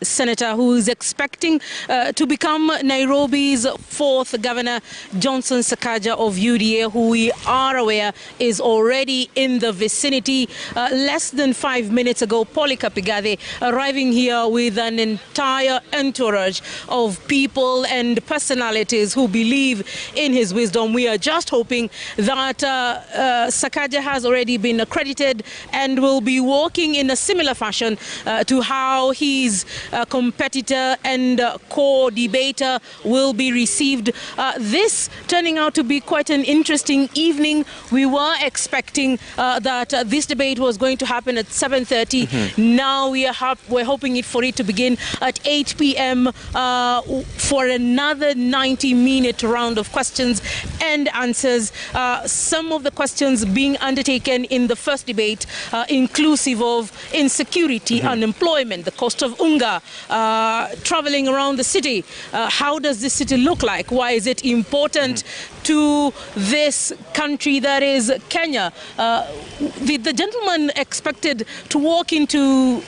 Senator who is expecting to become Nairobi's fourth governor, Johnson SAKAJA of UDA, who we are aware is already in the vicinity. Less than 5 minutes ago, IGATHE arriving here with an entire entourage of people and personalities who believe in his wisdom. We are just hoping that SAKAJA has already been accredited and will be working in a similar fashion to how his competitor and co-debater will be received. This turning out to be quite an interesting evening. We were expecting that this debate was going to happen at 7:30. Now we're hoping for it to begin at 8 p.m. For another 90-minute round of questions and answers. Some of the questions being undertaken in the first debate, inclusive of insecurity, unemployment, the cost of unga, traveling around the city. How does this city look like? Why is it important to this country that is Kenya? The gentleman expected to walk into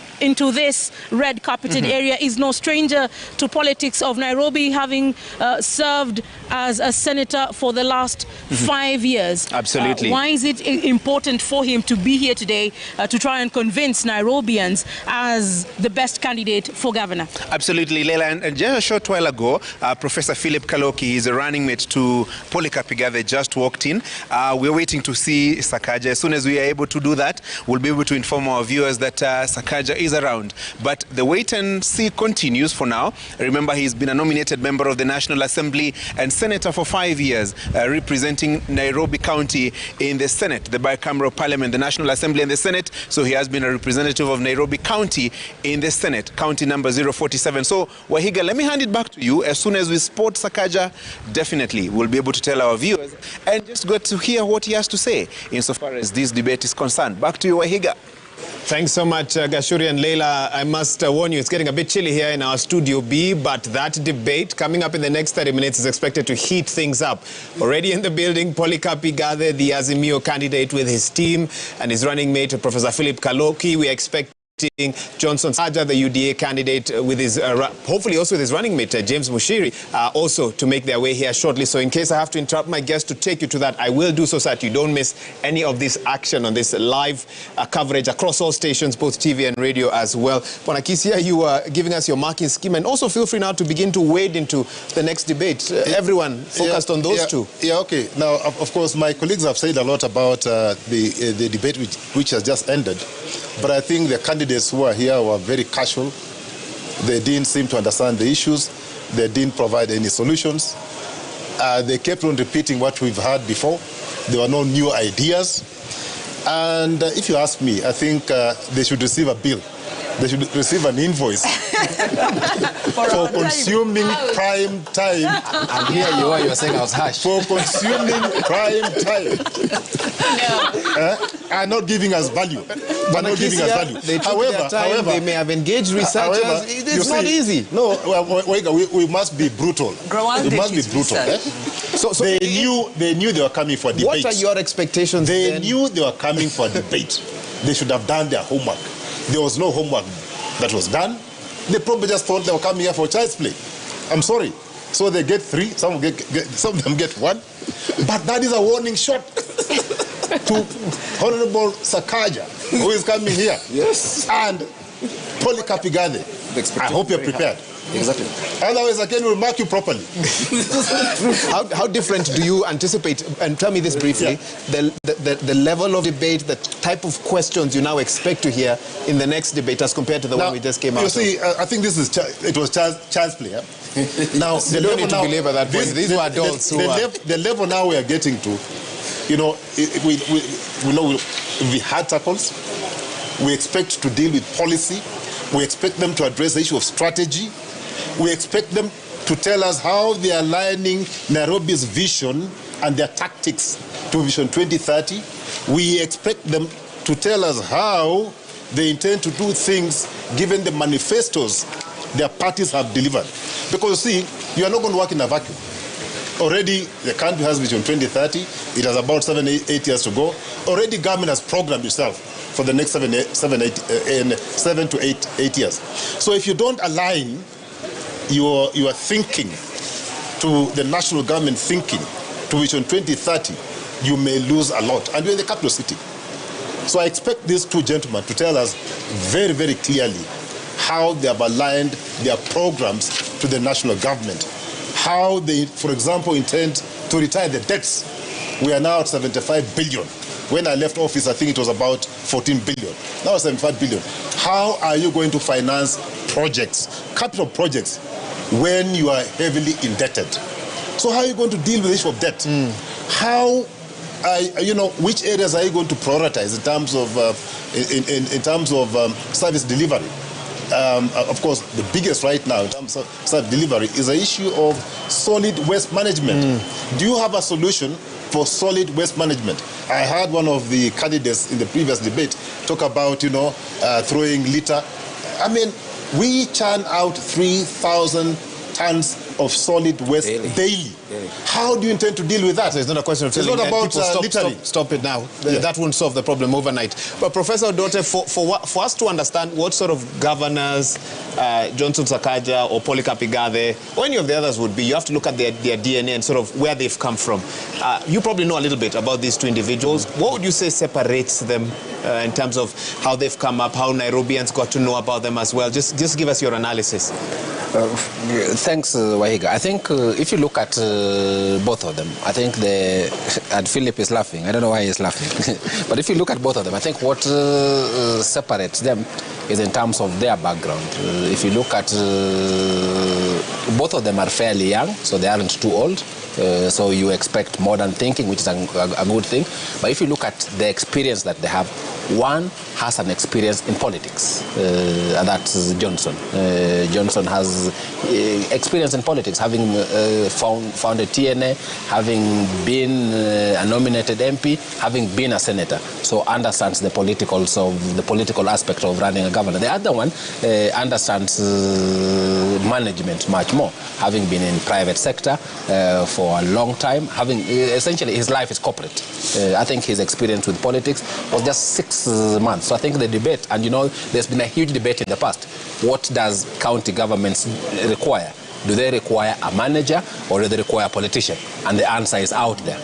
this red carpeted area is no stranger to politics of Nairobi, having served as a senator for the last 5 years. Absolutely. Why is it important for him to be here today to try and convince Nairobians as the best candidate for governor? Absolutely, Leila. And just a short while ago, Professor Philip Kaloki is a running mate to IGATHE, just walked in. We're waiting to see SAKAJA. As soon as we are able to do that, we'll be able to inform our viewers that SAKAJA is around. But the wait and see continues for now. Remember, he's been a nominated member of the National Assembly and senator for 5 years, representing Nairobi County in the Senate, the bicameral parliament, the National Assembly and the Senate. So he has been a representative of Nairobi County in the Senate, county number 047. So, Wahiga, let me hand it back to you. As soon as we spot SAKAJA, definitely we'll be able to tell our viewers and just get to hear what he has to say insofar as this debate is concerned. Back to you, Wahiga. Thanks so much, Gashuri and Leila. I must warn you, it's getting a bit chilly here in our Studio B, but that debate coming up in the next 30 minutes is expected to heat things up. Already in the building, IGATHE, the Azimio candidate with his team, and his running mate, Professor Philip Kaloki. We expect Johnson SAKAJA, the UDA candidate, with his hopefully also with his running mate James Mushiri, also to make their way here shortly. So in case I have to interrupt my guest to take you to that, I will do so that you don't miss any of this action on this live coverage across all stations, both TV and radio as well. Wanakisia, you are giving us your marking scheme, and also feel free now to begin to wade into the next debate. Everyone focused on those two. Yeah, okay. Now, of course, my colleagues have said a lot about the debate which has just ended. But I think the candidates who are here were very casual. They didn't seem to understand the issues. They didn't provide any solutions. They kept on repeating what we've heard before. There were no new ideas. And if you ask me, I think they should receive a bill. They should receive an invoice for consuming prime time. And here you are saying I was harsh. For consuming prime time. And not giving us value. But not giving us value. They however, they may have engaged researchers. It's not easy. No, we must be brutal. We must be brutal. So they knew they were coming for debate. What are your expectations? They knew they were coming for debate. They should have done their homework. There was no homework that was done. They probably just thought they were coming here for child's play. I'm sorry. So they get 3, some of them get 1. But that is a warning shot to Honorable SAKAJA, who is coming here. Yes. And IGATHE. I hope you're prepared. Exactly. Otherwise, again, we'll mark you properly. How different do you anticipate, and tell me this briefly, the level of debate, the type of questions you now expect to hear in the next debate as compared to the one we just came out of? You see, I think this is it was child's play. Now, you don't need to believe at that point. These were adults the level now we are getting to, you know, we know we had tackles. We expect to deal with policy. We expect them to address the issue of strategy. We expect them to tell us how they are aligning Nairobi's vision and their tactics to Vision 2030. We expect them to tell us how they intend to do things given the manifestos their parties have delivered. Because, you see, you are not going to work in a vacuum. Already, the country has Vision 2030. It has about 7-8 years to go. Already, government has programmed itself for the next 7 to 8 years. So if you don't align your thinking to the national government thinking, to which in 2030 you may lose a lot, and you're in the capital city. So I expect these two gentlemen to tell us very, very clearly how they have aligned their programs to the national government, how they, for example, intend to retire the debts. We are now at 75 billion. When I left office, I think it was about 14 billion. Now 75 billion. How are you going to finance projects, capital projects, when you are heavily indebted? So how are you going to deal with the issue of debt? How, which areas are you going to prioritize in terms of service delivery? Of course, the biggest right now in terms of service delivery is the issue of solid waste management. Do you have a solution for solid waste management? I heard one of the candidates in the previous debate talk about, throwing litter. I mean, we churn out 3,000 tons of solid waste daily. How do you intend to deal with that? So it's not a question of telling people stop it now. That won't solve the problem overnight. But Professor Odote, for us to understand what sort of governors Johnson Sakaja or Polycarp Igathe or any of the others would be, you have to look at their DNA and sort of where they've come from. You probably know a little bit about these two individuals. What would you say separates them in terms of how they've come up, how Nairobians got to know about them as well? Just give us your analysis. Thanks, Wahiga. I think if you look at both of them, I think and Philip is laughing. I don't know why he's laughing. But if you look at both of them, I think what separates them is in terms of their background. If you look at both of them are fairly young, so they aren't too old. So you expect modern thinking, which is a good thing. But if you look at the experience that they have, one has an experience in politics, and that's Johnson. Johnson has experience in politics, having founded TNA, having been a nominated MP, having been a senator. So understands the political aspect of running a government. The other one understands management much more, having been in private sector for a long time, having essentially his life is corporate. I think his experience with politics was just 6 months. So I think the debate, and there's been a huge debate in the past. What does county governments require? Do they require a manager or do they require a politician? And the answer is out there.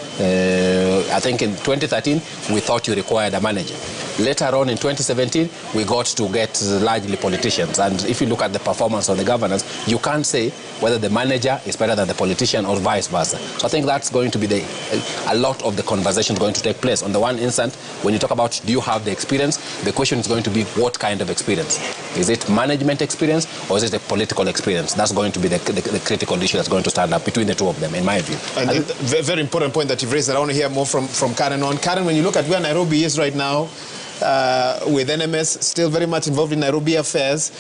I think in 2013, we thought you required a manager. Later on in 2017, we got to get largely politicians. And if you look at the performance of the governors, you can't say whether the manager is better than the politician or vice versa. So I think that's going to be a lot of the conversation going to take place. On the one instant, when you talk about do you have the experience, the question is going to be what kind of experience? Is it management experience or is it a political experience? That's going to be the critical issue that's going to stand up between the two of them, in my view. And a very important point that you've raised that I want to hear more from Karen on. Karen, when you look at where Nairobi is right now, with NMS still very much involved in Nairobi affairs,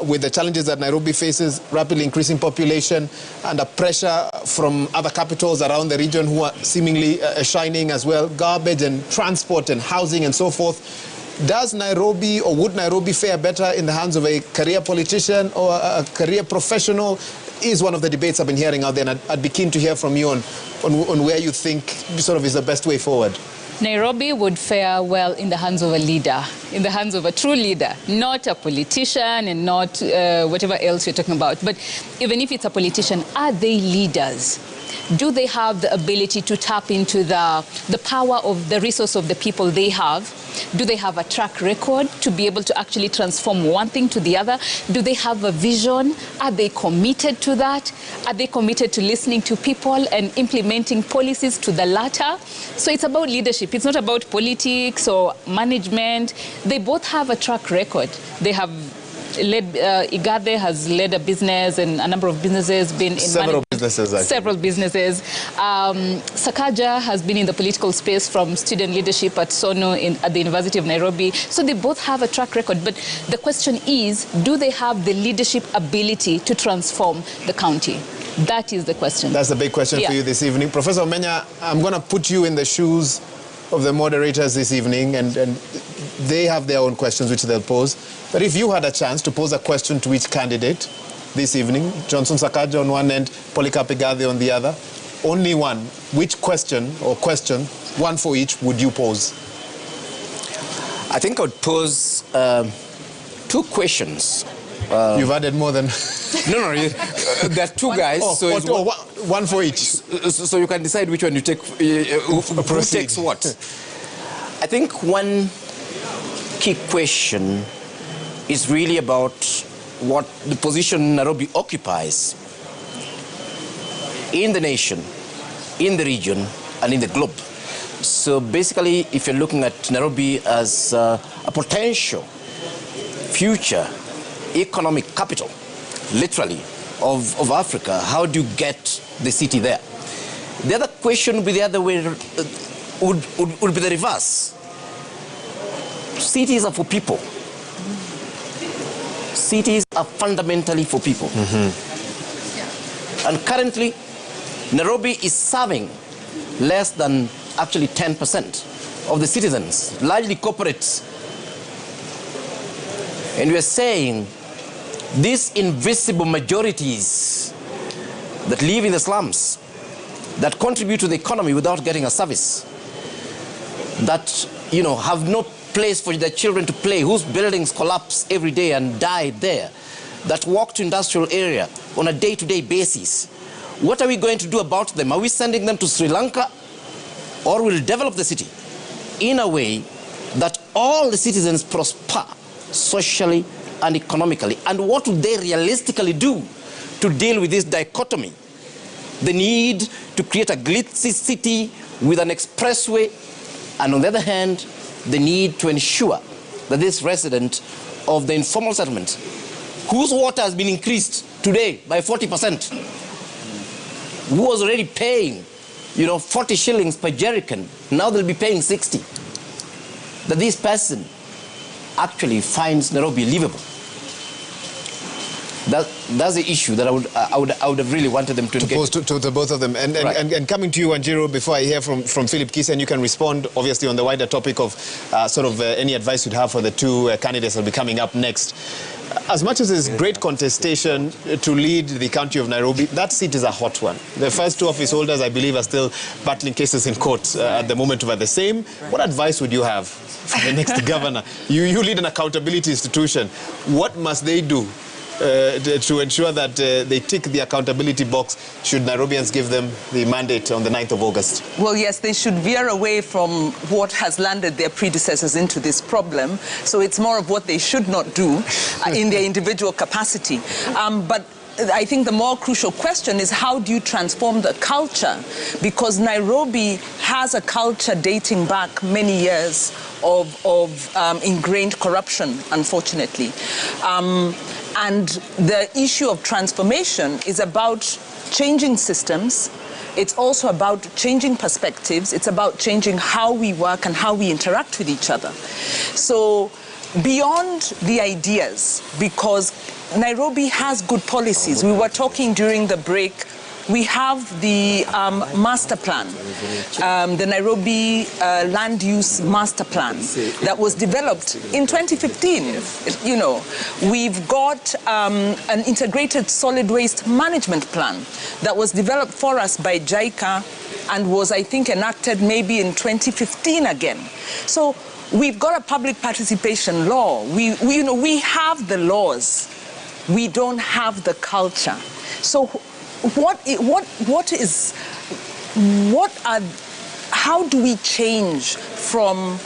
with the challenges that Nairobi faces, rapidly increasing population, and the pressure from other capitals around the region who are seemingly shining as well, garbage and transport and housing and so forth. Does Nairobi or would Nairobi fare better in the hands of a career politician or a career professional? Is one of the debates I've been hearing out there, and I'd be keen to hear from you on where you think sort of is the best way forward. Nairobi would fare well in the hands of a leader, in the hands of a true leader, not a politician and not whatever else you're talking about. But even if it's a politician, are they leaders? Do they have the ability to tap into the power of the resource of the people they have? Do they have a track record to be able to actually transform one thing to the other? Do they have a vision? Are they committed to that? Are they committed to listening to people and implementing policies to the latter? So it's about leadership. It's not about politics or management. They both have a track record. They have led, IGATHE has led a business and a number of businesses, been in several businesses, actually. Several businesses. SAKAJA has been in the political space from student leadership at SONO at the University of Nairobi. So they both have a track record. But the question is, do they have the leadership ability to transform the county? That is the question. That's the big question for you this evening. Professor Omenya, I'm going to put you in the shoes of the moderators this evening, and they have their own questions which they'll pose. But if you had a chance to pose a question to each candidate this evening, Johnson Sakaja on one end, Polycarp Igathe on the other, only one, which question or questions, one for each, would you pose? I think I would pose two questions. You've added more than... No, there are two guys. One for each. So you can decide which one you take, who takes what. I think one key question is really about what the position Nairobi occupies in the nation, in the region, and in the globe. So basically, if you're looking at Nairobi as a potential future economic capital, literally, of Africa, how do you get the city there? The other question would be the other way, would be the reverse. Cities are for people. Cities are fundamentally for people. And currently, Nairobi is serving less than actually 10% of the citizens, largely corporates. And we are saying these invisible majorities that live in the slums, that contribute to the economy without getting a service, that, you know, have no place for their children to play, whose buildings collapse every day and die there, that walk to industrial area on a day-to-day basis. What are we going to do about them? Are we sending them to Sri Lanka, or will develop the city in a way that all the citizens prosper socially and economically? And what would they realistically do to deal with this dichotomy? The need to create a glitzy city with an expressway, and on the other hand, the need to ensure that this resident of the informal settlement, whose water has been increased today by 40%, who was already paying, 40 shillings per jerrycan, now they'll be paying 60, that this person actually finds Nairobi livable. That's the issue that I would have really wanted them to pose to the both of them. And coming to you, Wanjiru, before I hear from Philip Kisa, and you can respond, obviously, on the wider topic of any advice you'd have for the two candidates that will be coming up next. As much as there's great contestation to lead the county of Nairobi, that seat is a hot one. The first two office holders, I believe, are still battling cases in court at the moment over the same. What advice would you have for the next governor? You lead an accountability institution. What must they do to ensure that they tick the accountability box should Nairobians give them the mandate on the 9th of August? Well, yes, they should veer away from what has landed their predecessors into this problem. So it's more of what they should not do in their individual capacity. But I think the more crucial question is, how do you transform the culture? Because Nairobi has a culture dating back many years of ingrained corruption, unfortunately. And the issue of transformation is about changing systems. It's also about changing perspectives. It's about changing how we work and how we interact with each other. So beyond the ideas, because Nairobi has good policies. We were talking during the break. We have the master plan, the Nairobi land use master plan that was developed in 2015. We've got an integrated solid waste management plan that was developed for us by JICA and was, I think, enacted maybe in 2015 again. So we've got a public participation law. We have the laws. We don't have the culture. So how do we change from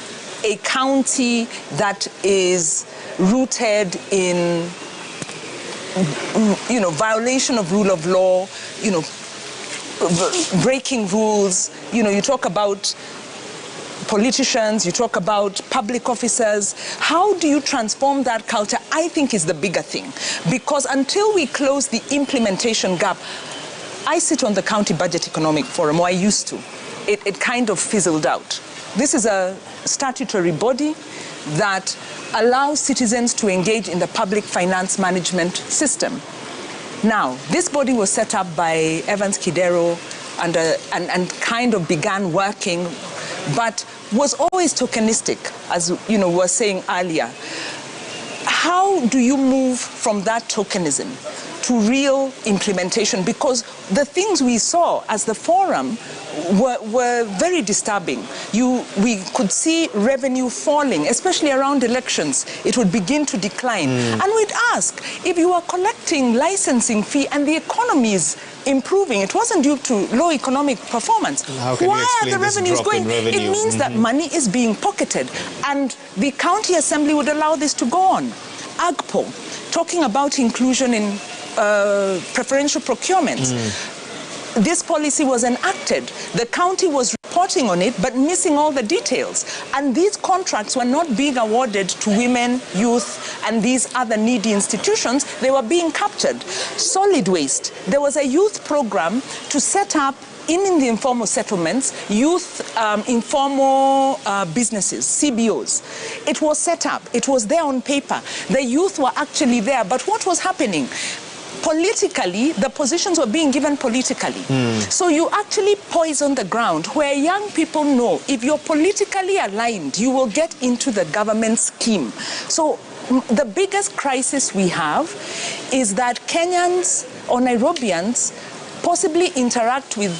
a county that is rooted in, violation of rule of law, breaking rules, you talk about politicians, you talk about public officers. How do you transform that culture? I think is the bigger thing. Because until we close the implementation gap, I sit on the County Budget Economic Forum, or I used to. It kind of fizzled out. This is a statutory body that allows citizens to engage in the public finance management system. Now, this body was set up by Evans Kidero and kind of began working, but was always tokenistic, as we were saying earlier. How do you move from that tokenism to real implementation, because the things we saw as the forum were very disturbing. We could see revenue falling, especially around elections. It would begin to decline. And we'd ask, if you are collecting licensing fee and the economy is improving, it wasn't due to low economic performance. Why are the revenues going? It means that money is being pocketed, and the county assembly would allow this to go on. AGPO, talking about inclusion in preferential procurements. This policy was enacted. The county was reporting on it, but missing all the details. And these contracts were not being awarded to women, youth, and these other needy institutions. They were being captured. Solid waste. There was a youth program to set up in the informal settlements, youth informal businesses, CBOs. It was set up. It was there on paper. The youth were actually there. But what was happening? Politically, the positions were being given politically. So you actually poison the ground where young people know if you're politically aligned, you will get into the government scheme. So the biggest crisis we have is that Kenyans or Nairobians possibly interact with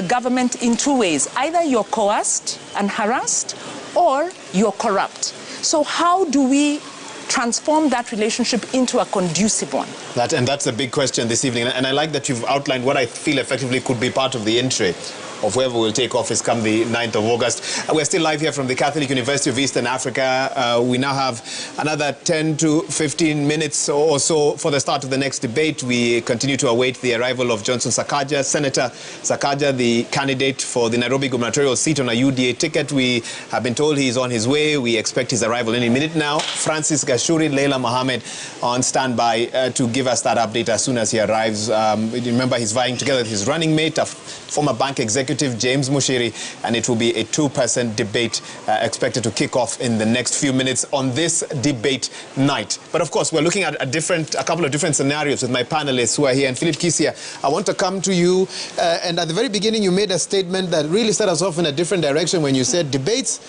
government in two ways. Either you're coerced and harassed, or you're corrupt. So how do we transform that relationship into a conducive one? And that's a big question this evening. And I like that you've outlined what I feel effectively could be part of the entry of whoever will take office come the 9th of August. We're still live here from the Catholic University of Eastern Africa. We now have another 10 to 15 minutes or so for the start of the next debate. We continue to await the arrival of Johnson SAKAJA, Senator SAKAJA, the candidate for the Nairobi gubernatorial seat on a UDA ticket. We have been told he's on his way. We expect his arrival any minute now. Francis Gashuri, Leila Mohammed on standby to give us that update as soon as he arrives. Remember, he's vying together with his running mate, a former bank executive, James Mushiri, and it will be a two-person debate expected to kick off in the next few minutes on this debate night. But of course, we're looking at a couple of different scenarios with my panelists who are here. And Philip Kisia, I want to come to you. And at the very beginning, you made a statement that really set us off in a different direction when you said debates,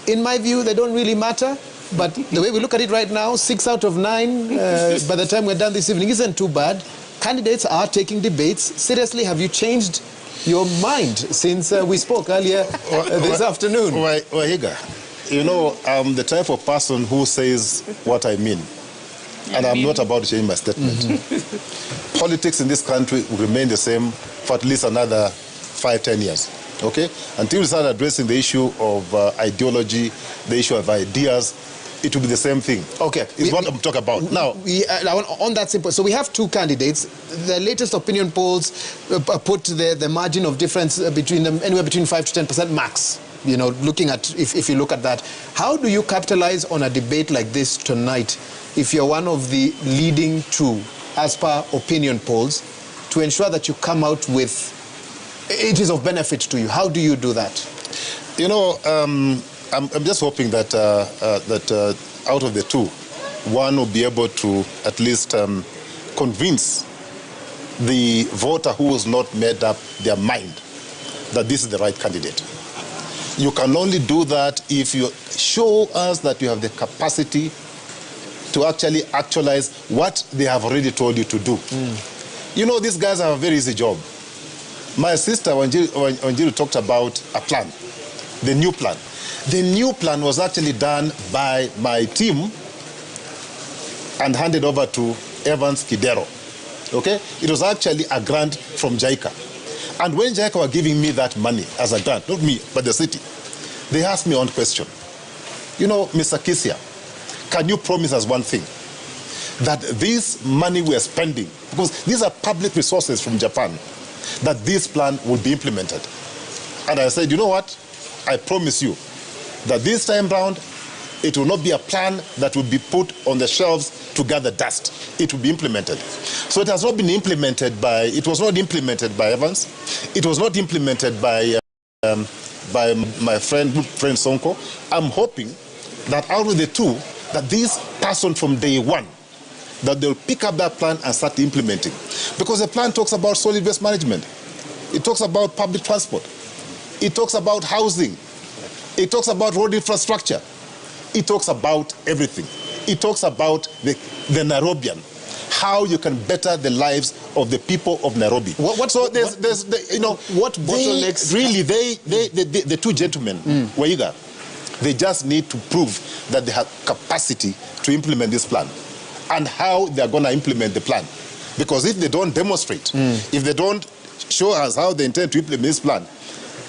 in my view, they don't really matter. But the way we look at it right now, 6 out of 9 by the time we're done this evening isn't too bad. Candidates are taking debates. Seriously, have you changed your mind since we spoke earlier this afternoon? Wahiga, you know, I'm the type of person who says what I mean. And I'm not about to change my statement. Politics in this country will remain the same for at least another 5-10 years. Okay? Until we start addressing the issue of ideology, the issue of ideas, it will be the same thing. Okay. It's what I'm talking about. Now, on that simple, so we have two candidates. The latest opinion polls put the margin of difference between them anywhere between 5 to 10% max. You know, looking at, if you look at that, how do you capitalize on a debate like this tonight if you're one of the leading two, as per opinion polls, to ensure that you come out with it is of benefit to you? How do you do that? You know, I'm just hoping that out of the two, one will be able to at least convince the voter who has not made up their mind that this is the right candidate. You can only do that if you show us that you have the capacity to actually actualize what they have already told you to do. You know, these guys have a very easy job. My sister, Wanjiru talked about a plan, the new plan. The new plan was actually done by my team and handed over to Evans Kidero. Okay? It was actually a grant from JICA. And when JICA were giving me that money as a grant, not me, but the city, they asked me one question. You know, Mr. Kisia, can you promise us one thing? That this money we are spending, because these are public resources from Japan, that this plan will be implemented. And I said, you know what? I promise you that this time round, it will not be a plan that will be put on the shelves to gather dust. It will be implemented. So it has not been implemented by, it was not implemented by Evans. It was not implemented by my friend Sonko. I'm hoping that out of the two, that this person from day one, that they'll pick up that plan and start implementing. Because the plan talks about solid waste management. It talks about public transport. It talks about housing. It talks about road infrastructure. It talks about everything. It talks about the Nairobian, how you can better the lives of the people of Nairobi. What bottlenecks? The two gentlemen, Waiga, they just need to prove that they have capacity to implement this plan and how they are going to implement the plan. Because if they don't demonstrate, if they don't show us how they intend to implement this plan,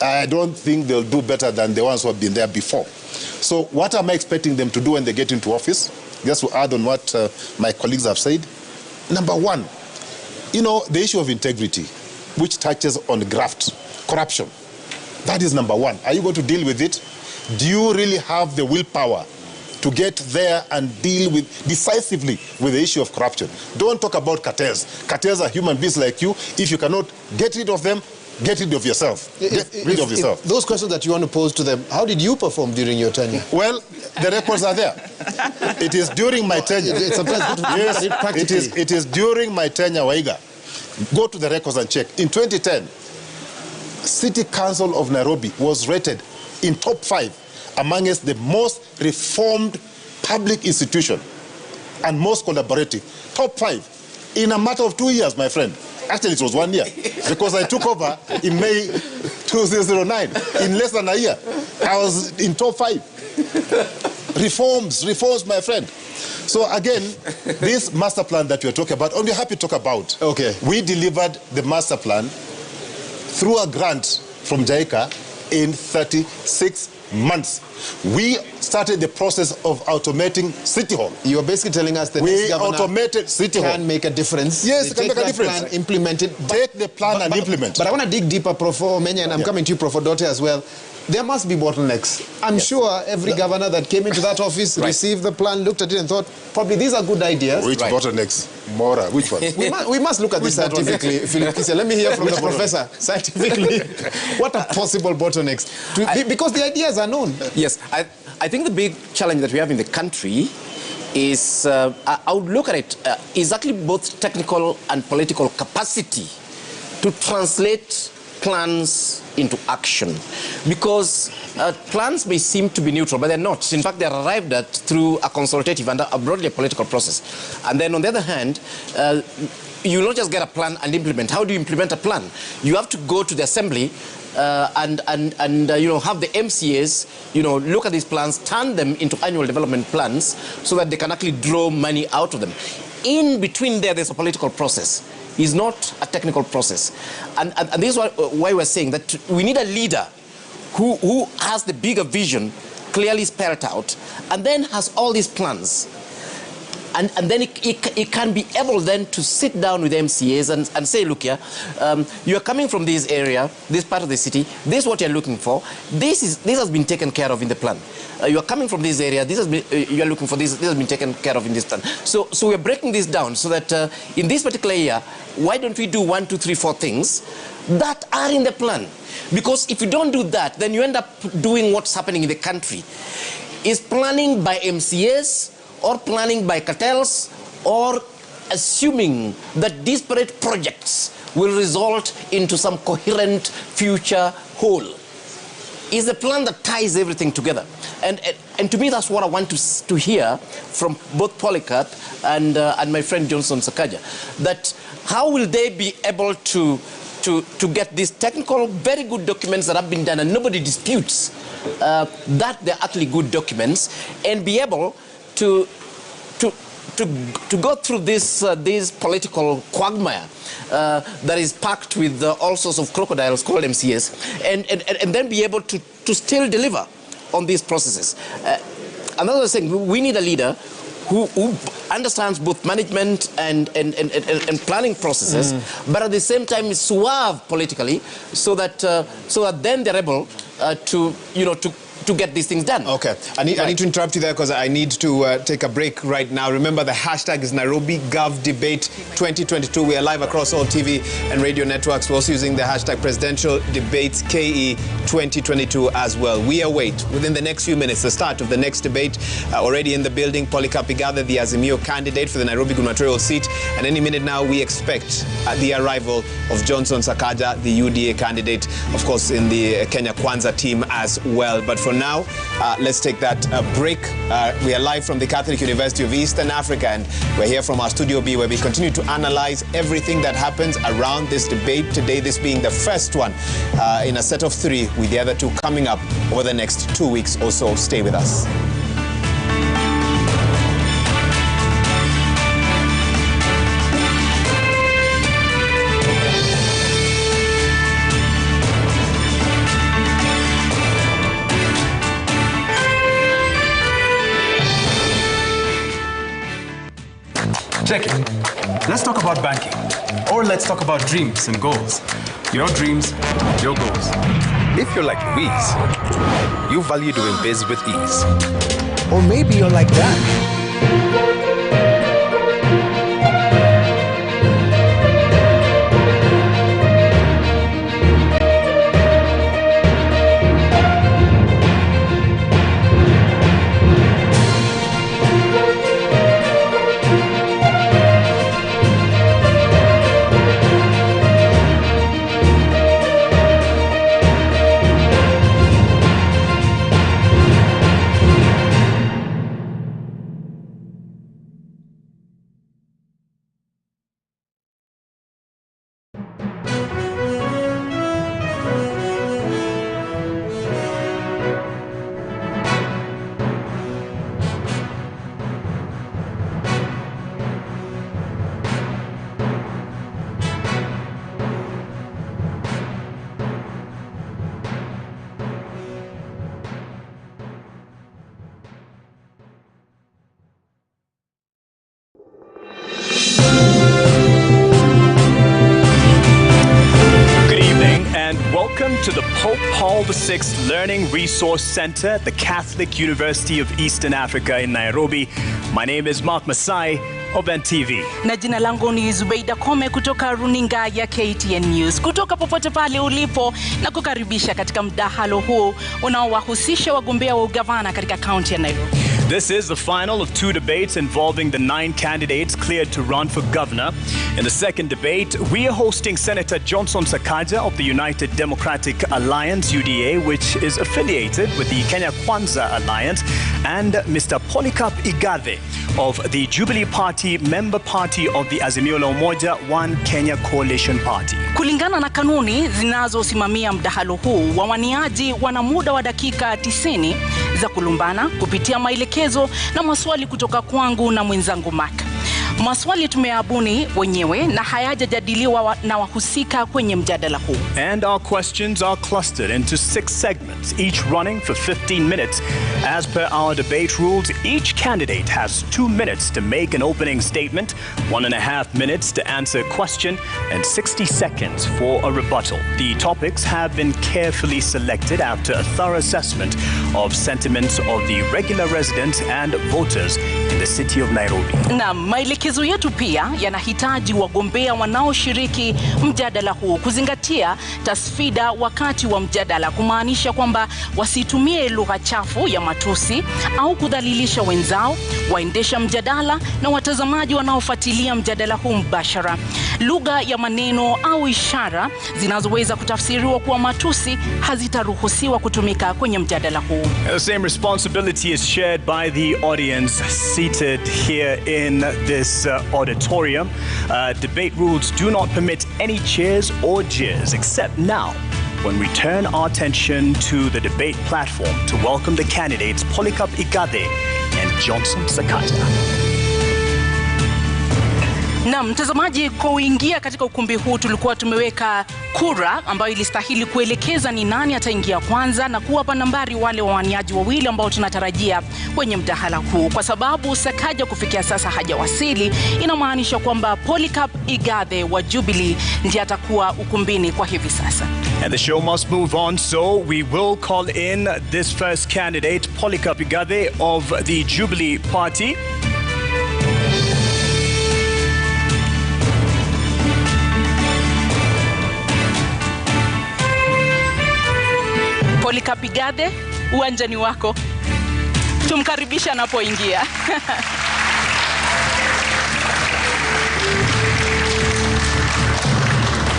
I don't think they'll do better than the ones who have been there before. So what am I expecting them to do when they get into office? Just to add on what my colleagues have said. Number one, the issue of integrity, which touches on graft, corruption. That is number one. Are you going to deal with it? Do you really have the willpower to get there and deal decisively with the issue of corruption? Don't talk about cartels. Cartels are human beings like you. If you cannot get rid of them, get rid of yourself. Get rid of yourself. Those questions that you want to pose to them, how did you perform during your tenure? Well, the records are there. It is during my tenure. Yes, it is during my tenure, Waiga. Go to the records and check. In 2010, City Council of Nairobi was rated in top 5 amongst the most reformed public institution and most collaborative. Top 5 in a matter of 2 years, my friend. Actually, it was 1 year because I took over in May 2009. In less than a year, I was in top 5. Reforms, my friend. So again, this master plan that you're talking about, and we're happy to talk about. Okay. We delivered the master plan through a grant from JICA in 36 months. We started the process of automating City Hall. You're basically telling us that we automated City Hall. Can make a difference. Yes, it can make a difference. Plan, implement it. Take the plan and implement. But I want to dig deeper, Prof. Omenya, and I'm coming to you, Prof. Dote, as well. There must be bottlenecks. I'm sure every governor that came into that office received the plan, looked at it and thought, probably these are good ideas. Which bottlenecks? Mora, which one? we must look at this scientifically, Philip Kisia. Let me hear from the professor. Scientifically, what are possible bottlenecks? Because the ideas are known. Yes, I think the big challenge that we have in the country is, I would look at it, is actually both technical and political capacity to translate plans into action, because plans may seem to be neutral, but they're not. In fact, they're arrived at through a consultative and a broadly political process. And then on the other hand, you not just get a plan and implement. How do you implement a plan? You have to go to the assembly and have the MCAs, look at these plans, turn them into annual development plans so that they can actually draw money out of them. In between there's a political process. Is not a technical process. And this is why we're saying that we need a leader who has the bigger vision clearly spelled out and then has all these plans. And then it can be able then to sit down with MCAs and say, look here, you are coming from this area, this part of the city, this is what you're looking for, this has been taken care of in the plan. You are coming from this area, you are looking for this has been taken care of in this plan. So we're breaking this down so that in this particular year, why don't we do 1, 2, 3, 4 things that are in the plan? Because if you don't do that, then you end up doing what's happening in the country. Is planning by MCAs or planning by cartels, or assuming that disparate projects will result into some coherent future whole. Is the plan that ties everything together. And to me, that's what I want to hear from both Polycarp and my friend Johnson SAKAJA, that how will they be able to get these technical, very good documents that have been done, and nobody disputes that they're actually good documents, and be able to go through this political quagmire that is packed with all sorts of crocodiles called MCAs, and then be able to still deliver on these processes. Another thing, we need a leader who understands both management and planning processes, but at the same time is suave politically, so that then they're able to get these things done. Okay, I need to interrupt you there because I need to take a break right now. Remember, the hashtag is Nairobi Gov Debate 2022. We are live across all TV and radio networks. We're also using the hashtag Presidential Debates KE 2022 as well. We await within the next few minutes the start of the next debate. Already in the building, Polycarp IGATHE, the Azimio candidate for the Nairobi Gubernatorial seat, and any minute now we expect the arrival of Johnson SAKAJA, the UDA candidate, of course in the Kenya Kwanza team as well. But for now, let's take that break. We are live from the Catholic University of Eastern Africa, and we're here from our Studio B, where we continue to analyze everything that happens around this debate today, this being the first one in a set of 3, with the other 2 coming up over the next 2 weeks or so. Stay with us. Check it. Let's talk about banking. Or let's talk about dreams and goals. Your dreams, your goals. If you're like Louise, you value doing biz with ease. Or maybe you're like that. Welcome to the Pope Paul VI Learning Resource Center at the Catholic University of Eastern Africa in Nairobi. My name is Mark Masai of NTV. Na jina langu ni Zubeida Kome kutoka runinga ya KTN News. Kutoka popote pale ulipo na kukaribisha katika mdahalo huu unaowahusisha wagombea wa ugavana katika kaunti ya Nairobi. This is the final of 2 debates involving the 9 candidates cleared to run for governor. In the second debate, we are hosting Senator Johnson SAKAJA of the United Democratic Alliance, UDA, which is affiliated with the Kenya Kwanza Alliance, and Mr. Polycarp IGATHE of the Jubilee Party, member party of the Azimio la Umoja One Kenya Coalition Party. Kulingana na kanuni zinazosimamia mdahalo huu, wawaniaji wana muda wa dakika 90 za kulumbana kupitia maelekezo na maswali kutoka kwangu na mwenzangu Mark. Maswali tumeabuni wenyewe na hayajajadiliwa na wahusika kwenye mjadala huu. And our questions are clustered into 6 segments, each running for 15 minutes. As per our debate rules, each candidate has 2 minutes to make an opening statement, 1.5 minutes to answer a question, and 60 seconds for a rebuttal. The topics have been carefully selected after a thorough assessment of sentiments of the regular residents and voters in the city of Nairobi. Na maelekezo yetu pia yanahitaji wagombea wanaoshiriki mjadala huu kuzingatia tasfida wakati wa mjadala, kumaanisha kwamba wasitumie lugha chafu ya matusi au kudhalilisha wenzao, waendesha mjadala na watazamaji wanaofuatilia mjadala huu mbashara. Lugha ya maneno au ishara zinazoweza kutafsiriwa kuwa matusi hazitaruhusiwa kutumika kwenye mjadala huu. The same responsibility is shared by the audience seated here in this auditorium. Debate rules do not permit any cheers or jeers, except now, when we turn our attention to the debate platform to welcome the candidates Polycarp IGATHE and Johnson SAKAJA. Na mtazamaji, kuingia katika ukumbi huu tulikuwa tumeweka kura ambayo ilistahili kuelekeza ni nani ataingia kwanza na kuwapa nambari wale wawaniaji wawili ambao tunatarajia kwenye mdahalo huu. Kwa sababu SAKAJA kufikia sasa hajawasili, inamaanisha kwamba Polycarp IGATHE wa Jubilee ndiye atakuwa ukumbini kwa hivi sasa. And the show must move on, so we will call in this first candidate, Polycarp IGATHE of the Jubilee Party. Polycarp IGATHE, uwanjani wako. Tumkaribisha anapoingia.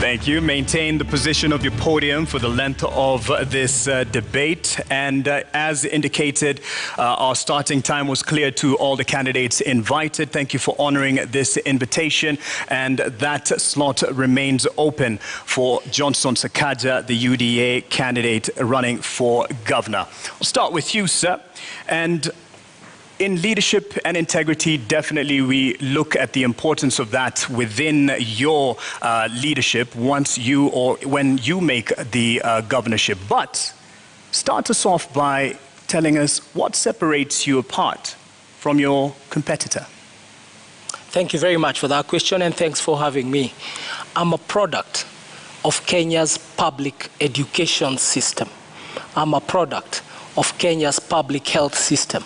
Thank you. Maintain the position of your podium for the length of this debate. And as indicated, our starting time was clear to all the candidates invited. Thank you for honoring this invitation. And that slot remains open for Johnson SAKAJA, the UDA candidate running for governor. I'll start with you, sir. And in leadership and integrity, definitely we look at the importance of that within your leadership once you or when you make the governorship. But start us off by telling us what separates you apart from your competitor. Thank you very much for that question, and thanks for having me. I'm a product of Kenya's public education system. I'm a product of Kenya's public health system.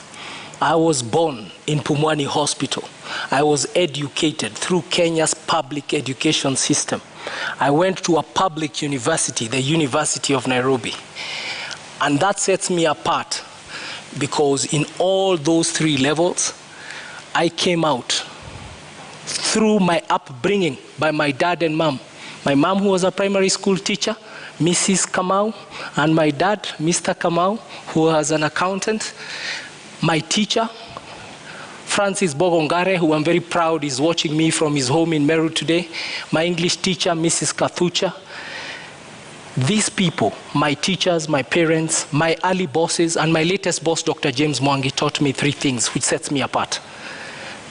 I was born in Pumwani Hospital. I was educated through Kenya's public education system. I went to a public university, the University of Nairobi. And that sets me apart because in all those three levels, I came out through my upbringing by my dad and mom. My mom, who was a primary school teacher, Mrs. Kamau, and my dad, Mr. Kamau, who was an accountant. My teacher, Francis Bogongare, who I'm very proud is watching me from his home in Meru today. My English teacher, Mrs. Kathucha. These people, my teachers, my parents, my early bosses, and my latest boss, Dr. James Mwangi, taught me three things which sets me apart.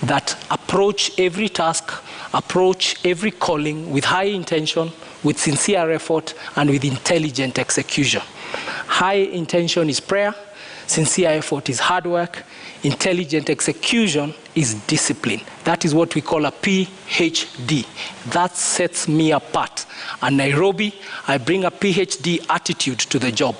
That approach every task, approach every calling with high intention, with sincere effort, and with intelligent execution. High intention is prayer. Sincere effort is hard work. Intelligent execution is discipline. That is what we call a PhD. That sets me apart. And Nairobi, I bring a PhD attitude to the job.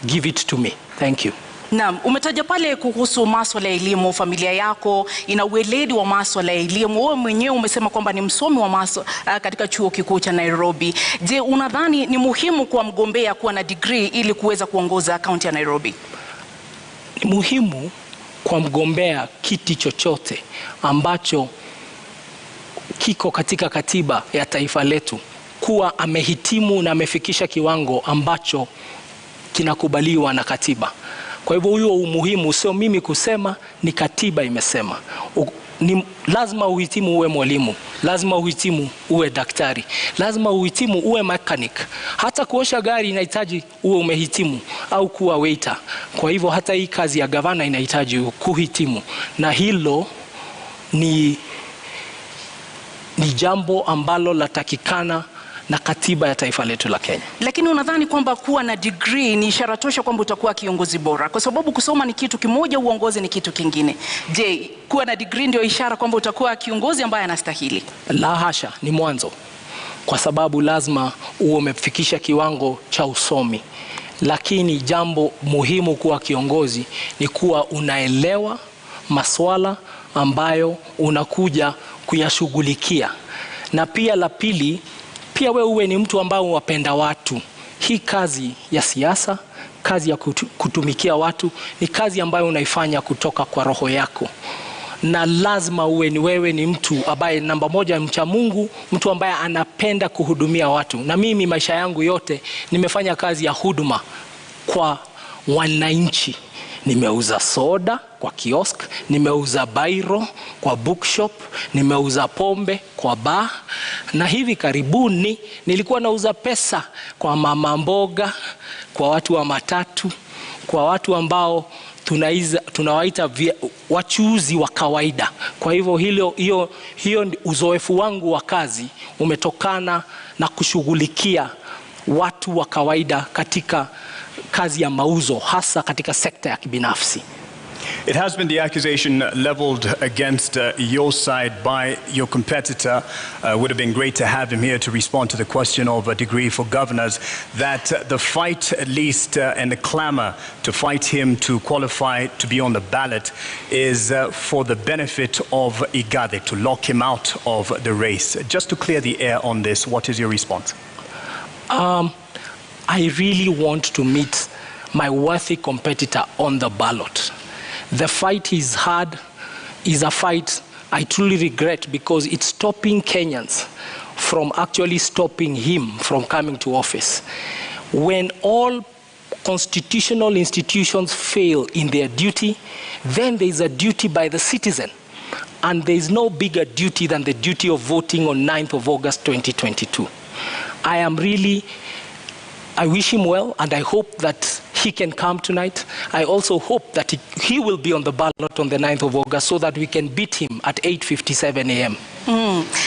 Give it to me. Thank you. Naam, umetaja pale kuhusu masuala ya elimu, familia yako ina ueledi wa masuala ya elimu. Wewe mwenyewe umesema kwamba ni msomi wa katika chuo kikuu cha Nairobi. Je, unadhani ni muhimu kwa mgombea kuwa na degree ili kuweza kuongoza kaunti ya Nairobi? Ni muhimu kwa mgombea kiti chochote ambacho kiko katika katiba ya taifa letu kuwa amehitimu na amefikisha kiwango ambacho kinakubaliwa na katiba. Kwa hivyo huo umuhimu sio mimi kusema, ni katiba imesema. Ni lazima uhitimu uwe mwalimu, lazima uhitimu uwe daktari, lazima uhitimu uwe mechanic. Hata kuosha gari inahitaji uwe umehitimu au kuwa waiter. Kwa hivyo hata hii kazi ya gavana inahitaji kuhitimu, na hilo ni jambo ambalo latakikana na katiba ya taifa letu la Kenya. Lakini unadhani kwamba kuwa na degree ni ishara tosha kwamba utakuwa kiongozi bora? Kwa sababu kusoma ni kitu kimoja, uongozi ni kitu kingine. Je, kuwa na degree ndio ishara kwamba utakuwa kiongozi ambaye anastahili? La hasha, ni mwanzo. Kwa sababu lazima uwe umefikisha kiwango cha usomi. Lakini jambo muhimu kuwa kiongozi ni kuwa unaelewa masuala ambayo unakuja kuyashughulikia. Na pia la pili, pia wewe uwe ni mtu ambao wapenda watu. Hii kazi ya siasa, kazi ya kutumikia watu, ni kazi ambayo unaifanya kutoka kwa roho yako. Na lazima uwe ni wewe ni mtu ambaye namba moja mcha Mungu, mtu ambaye anapenda kuhudumia watu. Na mimi maisha yangu yote nimefanya kazi ya huduma kwa wananchi. Nimeuza soda kwa kiosk, nimeuza bairo kwa bookshop, nimeuza pombe kwa bar, na hivi karibuni nilikuwa nauza pesa kwa mama mboga, kwa watu wa matatu, kwa watu ambao tunawaita wachuuzi wa kawaida. Kwa hivyo hiyo uzoefu wangu wa kazi umetokana na kushughulikia watu wa kawaida katika kazi ya mauzo, hasa katika sekta ya kibinafsi. It has been the accusation leveled against your side by your competitor. Would have been great to have him here to respond to the question of a degree for governors, that the fight at least and the clamor to fight him to qualify to be on the ballot is for the benefit of IGATHE, to lock him out of the race. Just to clear the air on this, what is your response? I really want to meet my worthy competitor on the ballot. The fight is hard, is a fight I truly regret because it's stopping Kenyans from actually stopping him from coming to office. When all constitutional institutions fail in their duty, then there is a duty by the citizen. And there is no bigger duty than the duty of voting on 9th of August 2022. I wish him well, and I hope that he can come tonight. I also hope that he will be on the ballot on the 9th of August so that we can beat him at 8:57 a.m.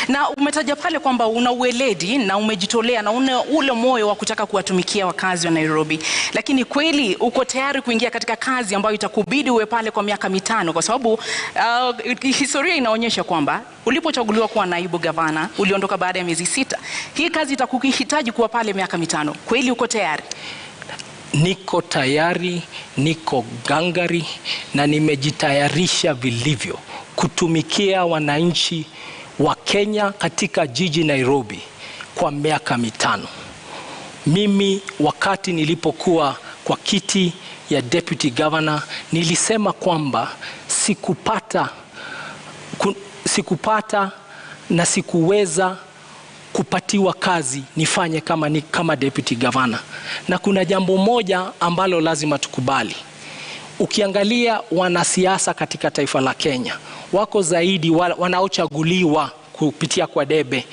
Na umetaja pale kwamba una uweledi na umejitolea na una ule moyo wa kutaka kuwatumikia wakazi wa Nairobi. Lakini kweli uko tayari kuingia katika kazi ambayo itakubidi uwe pale kwa miaka 5 kwa sababu historia inaonyesha kwamba ulipochaguliwa kuwa naibu gavana uliondoka baada ya miezi 6. Hii kazi itakuhitaji kuwa pale miaka 5. Kweli uko tayari? Niko tayari, niko gangari na nimejitayarisha vilivyo kutumikia wananchi wa Kenya katika jiji Nairobi kwa miaka 5. Mimi wakati nilipokuwa kwa kiti ya deputy governor nilisema kwamba sikupata na sikuweza kupatiwa kazi nifanye kama deputy governor. Na kuna jambo moja ambalo lazima tukubali. Ukiangalia wanasiasa katika taifa la Kenya, wako zaidi wanaochaguliwa kupitia kwa debe.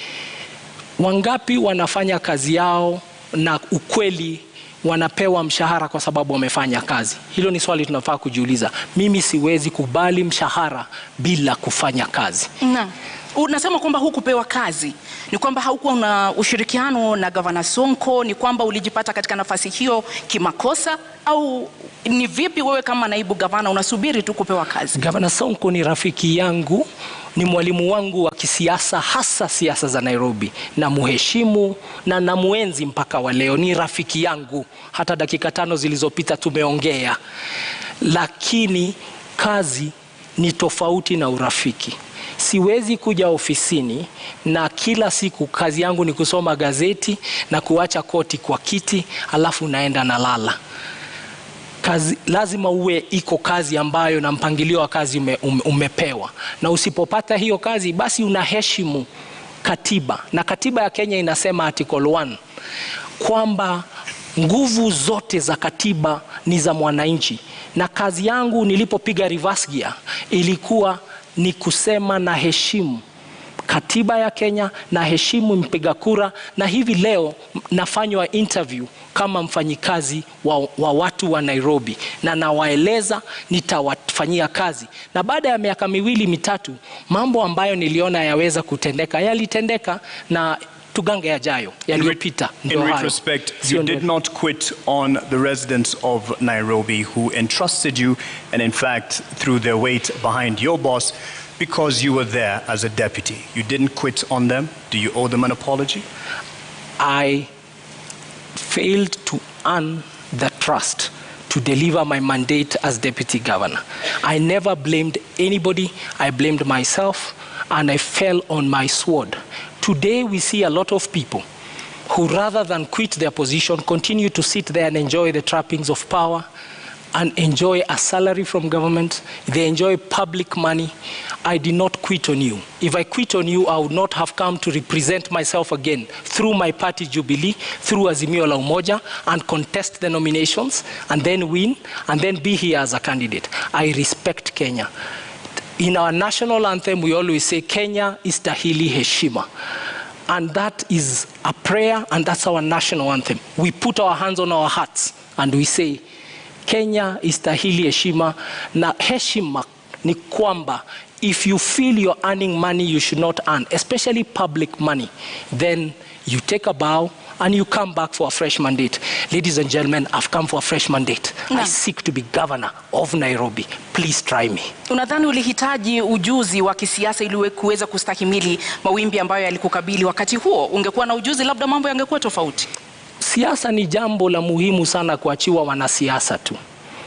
Wangapi wanafanya kazi yao na ukweli wanapewa mshahara kwa sababu wamefanya kazi? Hilo ni swali tunafaa kujiuliza. Mimi siwezi kubali mshahara bila kufanya kazi. Unasema kwamba hukupewa kazi, ni kwamba haukuwa una ushirikiano na Governor Sonko, ni kwamba ulijipata katika nafasi hiyo kimakosa, au ni vipi wewe kama naibu gavana unasubiri tu kupewa kazi? Governor Sonko ni rafiki yangu, ni mwalimu wangu wa kisiasa, hasa siasa za Nairobi, na muheshimu na namuenzi mpaka wa leo. Ni rafiki yangu, hata dakika 5 zilizopita tumeongea. Lakini kazi ni tofauti na urafiki. Siwezi kuja ofisini na kila siku kazi yangu ni kusoma gazeti na kuacha koti kwa kiti alafu naenda na lala. Kazi lazima uwe iko kazi ambayo na mpangilio wa kazi umepewa. Na usipopata hiyo kazi basi unaheshimu katiba. Na katiba ya Kenya inasema article 1 kwamba nguvu zote za katiba ni za mwananchi. Na kazi yangu nilipopiga reverse gear ilikuwa ni kusema na heshimu katiba ya Kenya, na heshimu mpiga kura. Na hivi leo nafanywa interview kama mfanyikazi wa watu wa Nairobi, na nawaeleza nitawafanyia kazi. Na baada ya miaka 2-3 mambo ambayo niliona yaweza kutendeka yalitendeka, na tugange yajayo yaliyopita. In retrospect, you did not quit on the residents of Nairobi who entrusted you and in fact threw their weight behind your boss because you were there as a deputy. You didn't quit on them. Do you owe them an apology? I failed to earn the trust to deliver my mandate as deputy governor. I never blamed anybody. I blamed myself, and I fell on my sword. Today we see a lot of people who, rather than quit their position, continue to sit there and enjoy the trappings of power and enjoy a salary from government. They enjoy public money. I did not quit on you. If I quit on you, I would not have come to represent myself again through my party Jubilee, through Azimio la Umoja, and contest the nominations and then win and then be here as a candidate. I respect Kenya. In our national anthem, we always say, Kenya istahili heshima. And that is a prayer, and that's our national anthem. We put our hands on our hearts, and we say, Kenya istahili heshima. Na heshima ni kwamba, if you feel you're earning money you should not earn, especially public money, then you take a bow and you come back for a fresh mandate. Ladies and gentlemen, I've come for a fresh mandate. I seek to be governor of Nairobi. Please try me. Unadhani ulihitaji ujuzi wa kisiasa ili kuweza kustahimili mawimbi ambayo yalikukabili wakati huo? Ungekuwa na ujuzi, labda mambo yangekuwa tofauti. Siasa ni jambo la muhimu sana kuachiwa wanasiasa tu.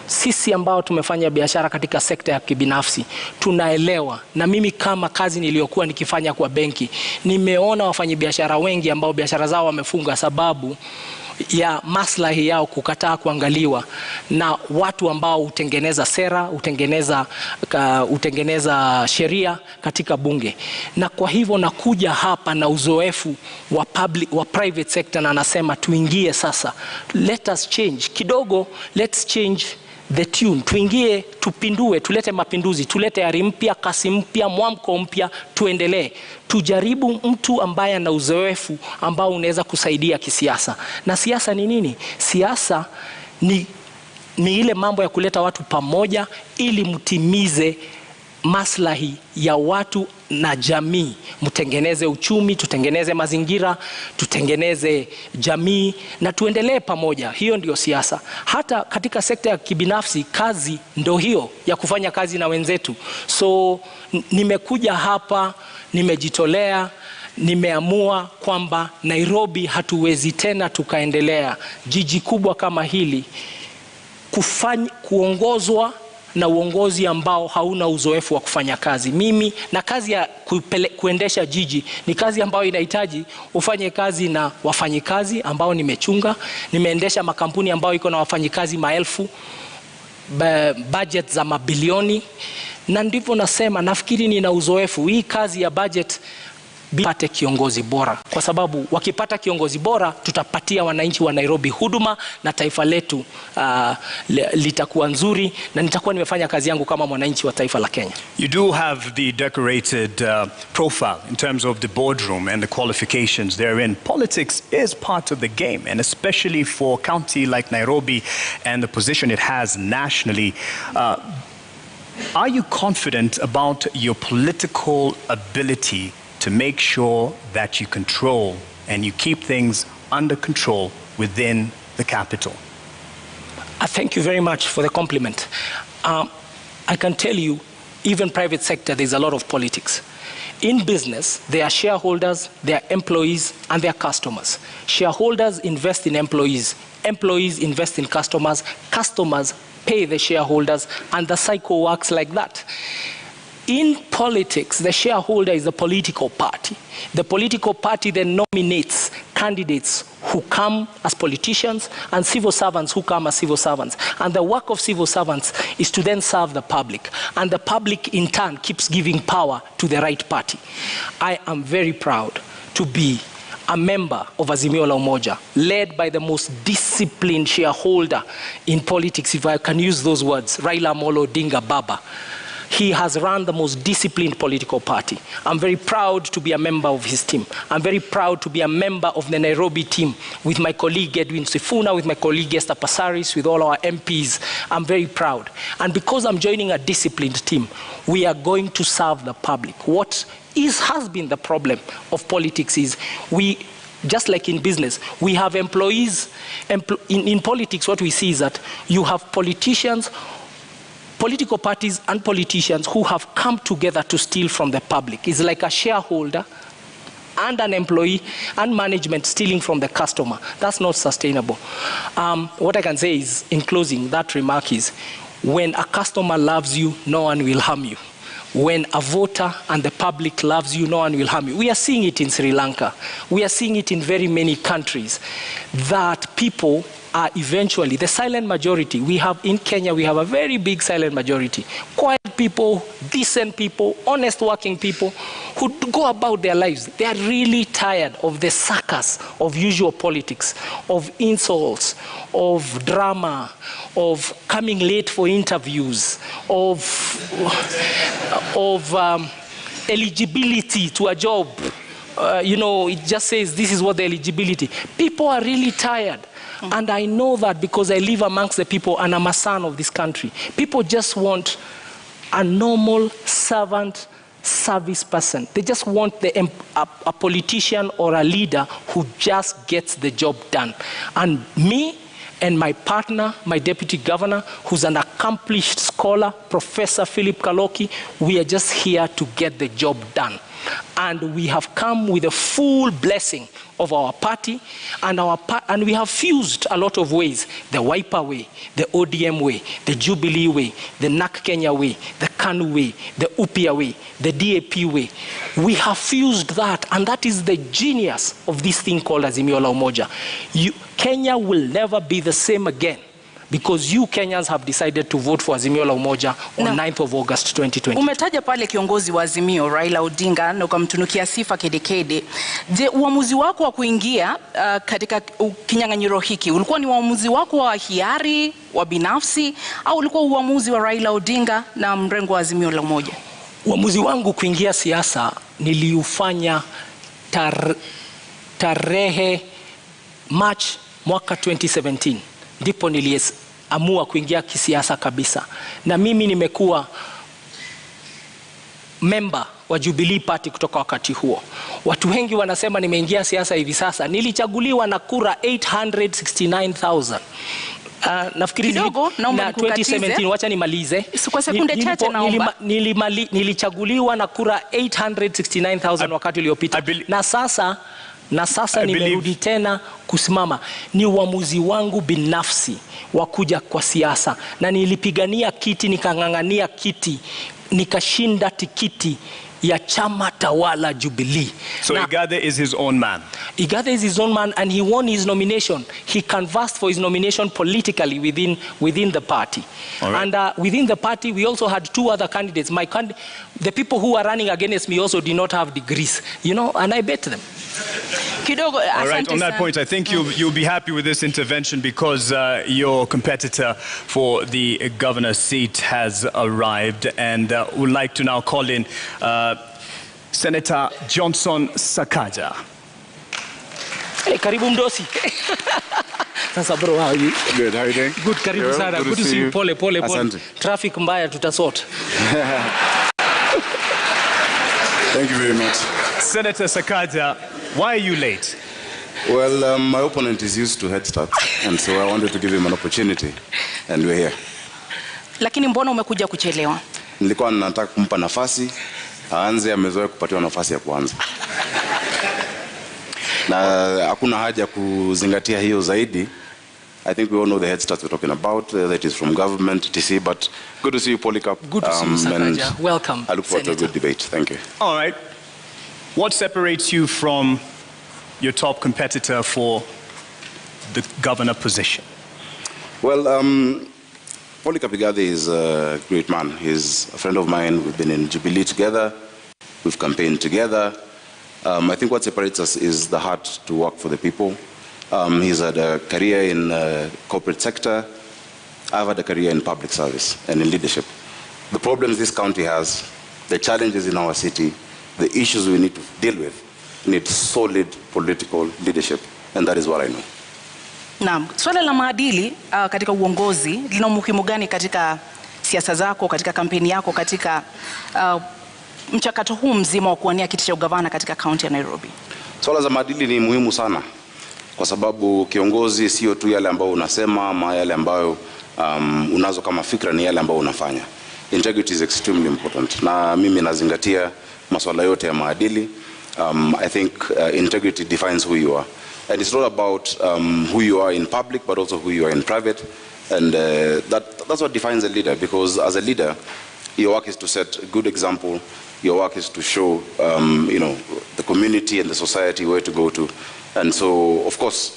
Sisi ambao tumefanya biashara katika sekta ya kibinafsi tunaelewa, na mimi kama kazi niliyokuwa nikifanya kwa benki nimeona wafanyabiashara wengi ambao biashara zao wamefunga sababu ya maslahi yao kukataa kuangaliwa na watu ambao hutengeneza sera, hutengeneza sheria katika bunge. Na kwa hivyo nakuja hapa na uzoefu wa private sector, na nasema tuingie sasa, let us change kidogo, let's change the tune, tuingie, tupindue, tulete mapinduzi, tulete ari mpya, kasi mpya, mwamko mpya, tuendelee. Tujaribu mtu ambaye ana uzoefu ambao unaweza kusaidia kisiasa. Na siasa ni nini? Siasa ni ile mambo ya kuleta watu pamoja ili mtimize maslahi ya watu na jamii. Mtengeneze uchumi, tutengeneze mazingira, tutengeneze jamii na tuendelee pamoja. Hiyo ndio siasa. Hata katika sekta ya kibinafsi, kazi ndio hiyo ya kufanya kazi na wenzetu. So nimekuja hapa, nimejitolea, nimeamua kwamba Nairobi hatuwezi tena tukaendelea, jiji kubwa kama hili, kuongozwa na uongozi ambao hauna uzoefu wa kufanya kazi. Mimi na kazi ya kuendesha jiji ni kazi ambayo inahitaji ufanye kazi na wafanyikazi ambao nimechunga. Nimeendesha makampuni ambayo iko na wafanyikazi maelfu, budget za mabilioni, na ndivyo nasema nafikiri nina uzoefu. Hii kazi ya budget pate kiongozi bora, kwa sababu wakipata kiongozi bora tutapatia wananchi wa Nairobi huduma na taifa letu litakuwa nzuri, na nitakuwa nimefanya kazi yangu kama mwananchi wa taifa la Kenya. You do have the decorated profile in terms of the boardroom and the qualifications therein. Politics is part of the game, and especially for a county like Nairobi and the position it has nationally. Are you confident about your political ability to make sure that you control and you keep things under control within the capital? Thank you very much for the compliment. I can tell you, even private sector, there's a lot of politics. In business, there are shareholders, there are employees, and there are customers. Shareholders invest in employees. Employees invest in customers. Customers pay the shareholders, and the cycle works like that. In politics, the shareholder is the political party. The political party then nominates candidates who come as politicians and civil servants who come as civil servants. And the work of civil servants is to then serve the public. And the public in turn keeps giving power to the right party. I am very proud to be a member of Azimio la Umoja, led by the most disciplined shareholder in politics, if I can use those words, Raila Odinga Baba. He has run the most disciplined political party. I'm very proud to be a member of his team. I'm very proud to be a member of the Nairobi team with my colleague Edwin Sifuna, with my colleague Esther Passaris, with all our MPs. I'm very proud. And because I'm joining a disciplined team, we are going to serve the public. What has been the problem of politics is just like in business, we have employees. In politics, what we see is that you have politicians, political parties and politicians who have come together to steal from the public. It's like a shareholder and an employee and management stealing from the customer. That's not sustainable. What I can say is, in closing, that remark is, when a customer loves you, no one will harm you. When a voter and the public loves you, no one will harm you. We are seeing it in Sri Lanka. We are seeing it in very many countries, that people are eventually the silent majority. We have in Kenya, we have a very big silent majority. Quiet people, decent people, honest working people who go about their lives. They are really tired of the circus of usual politics, of insults, of drama, of coming late for interviews, of eligibility to a job. It just says this is what the eligibility. People are really tired. And I know that because I live amongst the people and I'm a son of this country. People just want a normal servant, service person. They just want a politician or a leader who just gets the job done. And me and my partner, my deputy governor, who's an accomplished scholar, Professor Philip Kaloki, we are just here to get the job done. And we have come with a full blessing of our party, and we have fused a lot of ways: the Wiper way, the ODM way, the Jubilee way, the NAK Kenya way, the KANU way, the UPIA way, the DAP way. We have fused that, and that is the genius of this thing called Azimio la Umoja. Kenya will never be the same again, because you Kenyans have decided to vote for Azimio la Umoja on 9th of August 2020. Umetaja pale kiongozi wa Azimio Raila Odinga na ukamtunukia sifa kedekede. Je, uamuzi wako wa kuingia katika kinyang'anyiro hiki ulikuwa ni uamuzi wako wa hiari, wa binafsi, au ulikuwa uamuzi wa Raila Odinga na mrengo wa Azimio la Umoja? Uamuzi wangu kuingia siasa niliufanya tarehe March mwaka 2017. Ndipo niliamua kuingia kisiasa kabisa. Na mimi nimekuwa member wa Jubilee Party kutoka wakati huo. Watu wengi wanasema nimeingia siasa hivi sasa. Nilichaguliwa na kura 869,000. Nafikiri na 2017, wacha nimalize. Kwa sekunde chache naomba. Nilichaguliwa na kura 869,000 wakati uliopita. Na sasa nimerudi tena kusimama. Ni uamuzi wangu binafsi wa kuja kwa siasa, na nilipigania kiti, nikang'ang'ania kiti, nikashinda tikiti ya chama tawala Jubilee. So IGATHE is his own man. IGATHE is his own man, and he won his nomination. He canvassed for his nomination politically within the party. Right. And within the party, we also had two other candidates. The people who were running against me also did not have degrees, and I bet them. All right, on that point, I think you'll be happy with this intervention, because your competitor for the governor's seat has arrived, and would like to now call in Senator Johnson SAKAJA. Hey, karibu mdosi. Sasa bro, how are you? Good, how are you doing? Good, karibu sana. Good to see you. Pole. Traffic mbaya tutasort. Thank you very much. Senator SAKAJA, why are you late? Well, my opponent is used to head start, and so I wanted to give him an opportunity, and we're here. Lakini mbona umekuja kuchelewa? Nilikuwa nataka kumpa nafasi, aanze, amezoea kupatiwa nafasi ya kwanza. Na hakuna haja kuzingatia hiyo zaidi. I think we all know the head start we're talking about, that is from government, TC, but good to see you, Polycarp. Good to see you, SAKAJA. Welcome, I look forward to a good debate. Thank you. All right. What separates you from your top competitor for the governor position? Well, Polycarp is a great man. He's a friend of mine. We've been in Jubilee together. We've campaigned together. I think what separates us is the heart to work for the people. He's had a career in the corporate sector. I've had a career in public service and in leadership. The problems this county has, the challenges in our city, the issues we need to deal with, need solid political leadership, and that is what I know. Naam, swala la maadili katika uongozi lina umuhimu gani katika siasa zako, katika kampeni yako, katika mchakato huu mzima wa kuwania kiti cha ugavana katika kaunti ya Nairobi? Swala za maadili ni muhimu sana, kwa sababu kiongozi sio tu yale ambayo unasema ama yale ambayo unazo kama fikra, ni yale ambayo unafanya. Integrity is extremely important, na mimi nazingatia masuala yote ya maadili. I think integrity defines who you are. And it's not about who you are in public, but also who you are in private. And that's what defines a leader, because as a leader, your work is to set a good example. Your work is to show, the community and the society where to go to. And so, of course,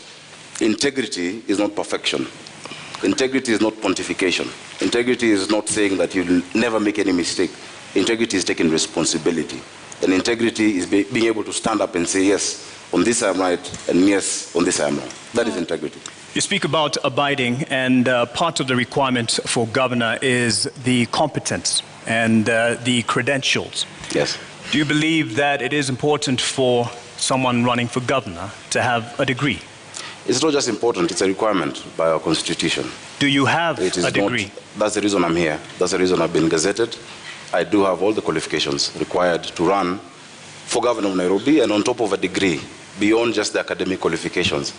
integrity is not perfection. Integrity is not pontification. Integrity is not saying that you'll never make any mistake. Integrity is taking responsibility. And integrity is being able to stand up and say, yes, on this I'm right, and yes, on this I'm wrong. That is integrity. You speak about abiding, and part of the requirement for governor is the competence and the credentials. Yes. Do you believe that it is important for someone running for governor to have a degree? It's not just important, it's a requirement by our constitution. Do you have a degree? That's the reason I'm here. That's the reason I've been gazetted. I do have all the qualifications required to run for governor of Nairobi, and on top of a degree, beyond just the academic qualifications,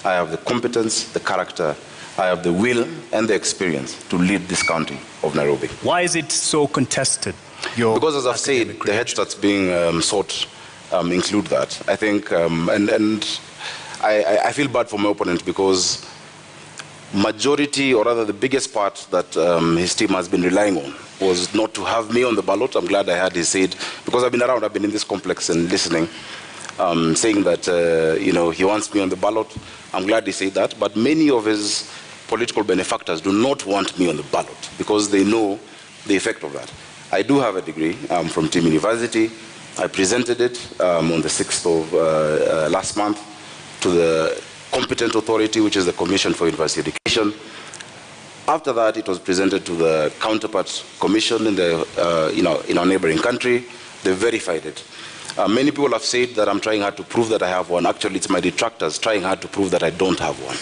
I have the competence, the character, I have the will and the experience to lead this county of Nairobi. Why is it so contested? Because as I've said, the heads that's being sought include that. I think, and I feel bad for my opponent because majority, or rather the biggest part that his team has been relying on was not to have me on the ballot. I'm glad I had his aid, because I've been around, I've been in this complex and listening, saying that, you know, he wants me on the ballot. I'm glad he said that, but many of his political benefactors do not want me on the ballot because they know the effect of that. I do have a degree from Team University. I presented it on the 6th of last month to the competent authority, which is the Commission for University Education. After that, it was presented to the counterpart commission in the, in our neighboring country. They verified it. Many people have said that I'm trying hard to prove that I have one. Actually, it's my detractors trying hard to prove that I don't have one.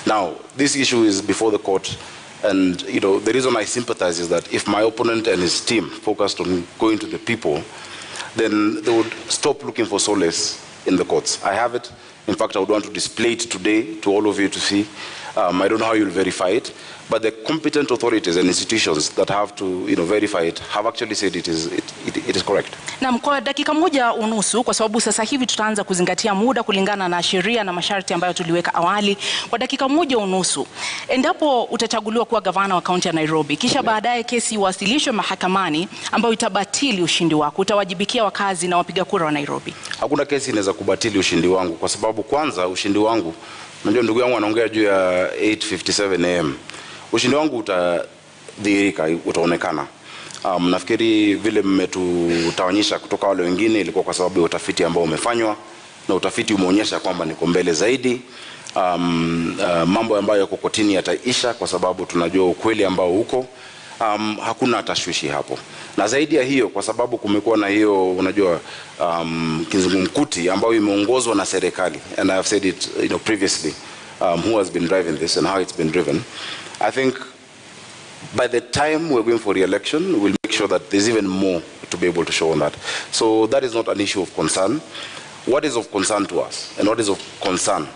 Now, this issue is before the court, and the reason I sympathize is that if my opponent and his team focused on going to the people, then they would stop looking for solace in the courts. I have it. In fact, I would want to display it today to all of you to see. I don't know how you'll verify it, but the competent authorities and institutions that have to verify it have actually said it is correct. Na kwa dakika moja unusu, kwa sababu sasa hivi tutaanza kuzingatia muda kulingana na sheria na masharti ambayo tuliweka awali. Kwa dakika moja unusu, endapo utachaguliwa kuwa gavana wa kaunti ya Nairobi, kisha baadaye kesi iwasilishwe mahakamani ambayo itabatili ushindi wako, utawajibikia wakazi na wapiga kura wa Nairobi? Hakuna kesi inaweza kubatili ushindi wangu, kwa sababu kwanza ushindi wangu, unajua ndugu yangu anaongea juu ya 8:57 am. Ushindi wangu utadhihirika, utaonekana. Nafikiri vile mmetutawanyisha kutoka wale wengine ilikuwa kwa sababu ya utafiti ambao umefanywa, na utafiti umeonyesha kwamba niko mbele zaidi. Mambo ambayo yako kotini yataisha kwa sababu tunajua ukweli ambao uko. Hakuna tashwishi hapo. Na zaidi ya hiyo, kwa sababu kumekuwa na hiyo unajua kizungumkuti ambayo imeongozwa na serikali, and I have said it previously, who has been driving this and how it's been driven. I think by the time we're going for re-election, we'll make sure that there's even more to be able to show on that. So that is not an issue of concern. What is of concern to us, and what is of concern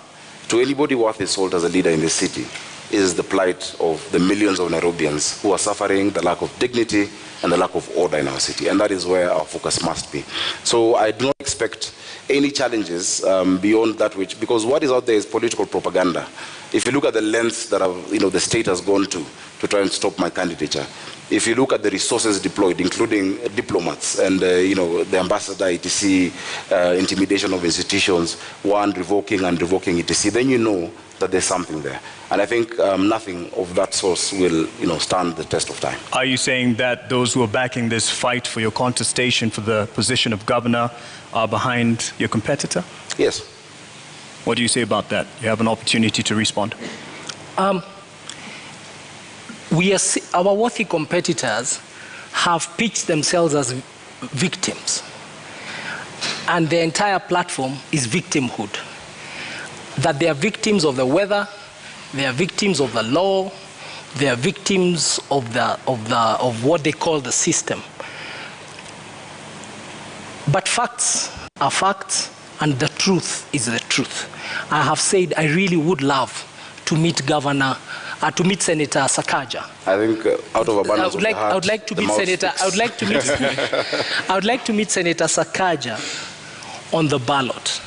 to anybody worth his salt as a leader in this city, is the plight of the millions of Nairobians who are suffering the lack of dignity and the lack of order in our city. And that is where our focus must be. So I do not expect any challenges beyond that, because what is out there is political propaganda. If you look at the lengths that the state has gone to try and stop my candidature, if you look at the resources deployed, including diplomats and the ambassador, etc., intimidation of institutions, revoking and revoking, etc., then you know that there's something there. And I think nothing of that source will stand the test of time. Are you saying that those who are backing this fight for your contestation for the position of governor are behind your competitor? Yes. What do you say about that? You have an opportunity to respond. Our worthy competitors have pitched themselves as victims, and their entire platform is victimhood. That they are victims of the weather, they are victims of the law, they are victims of what they call the system. But facts are facts, and the truth is the truth. I have said I really would love to meet Senator SAKAJA. I think out of abundance of the heart, I would like to meet Senator. I would like to meet. I would like to meet Senator SAKAJA on the ballot,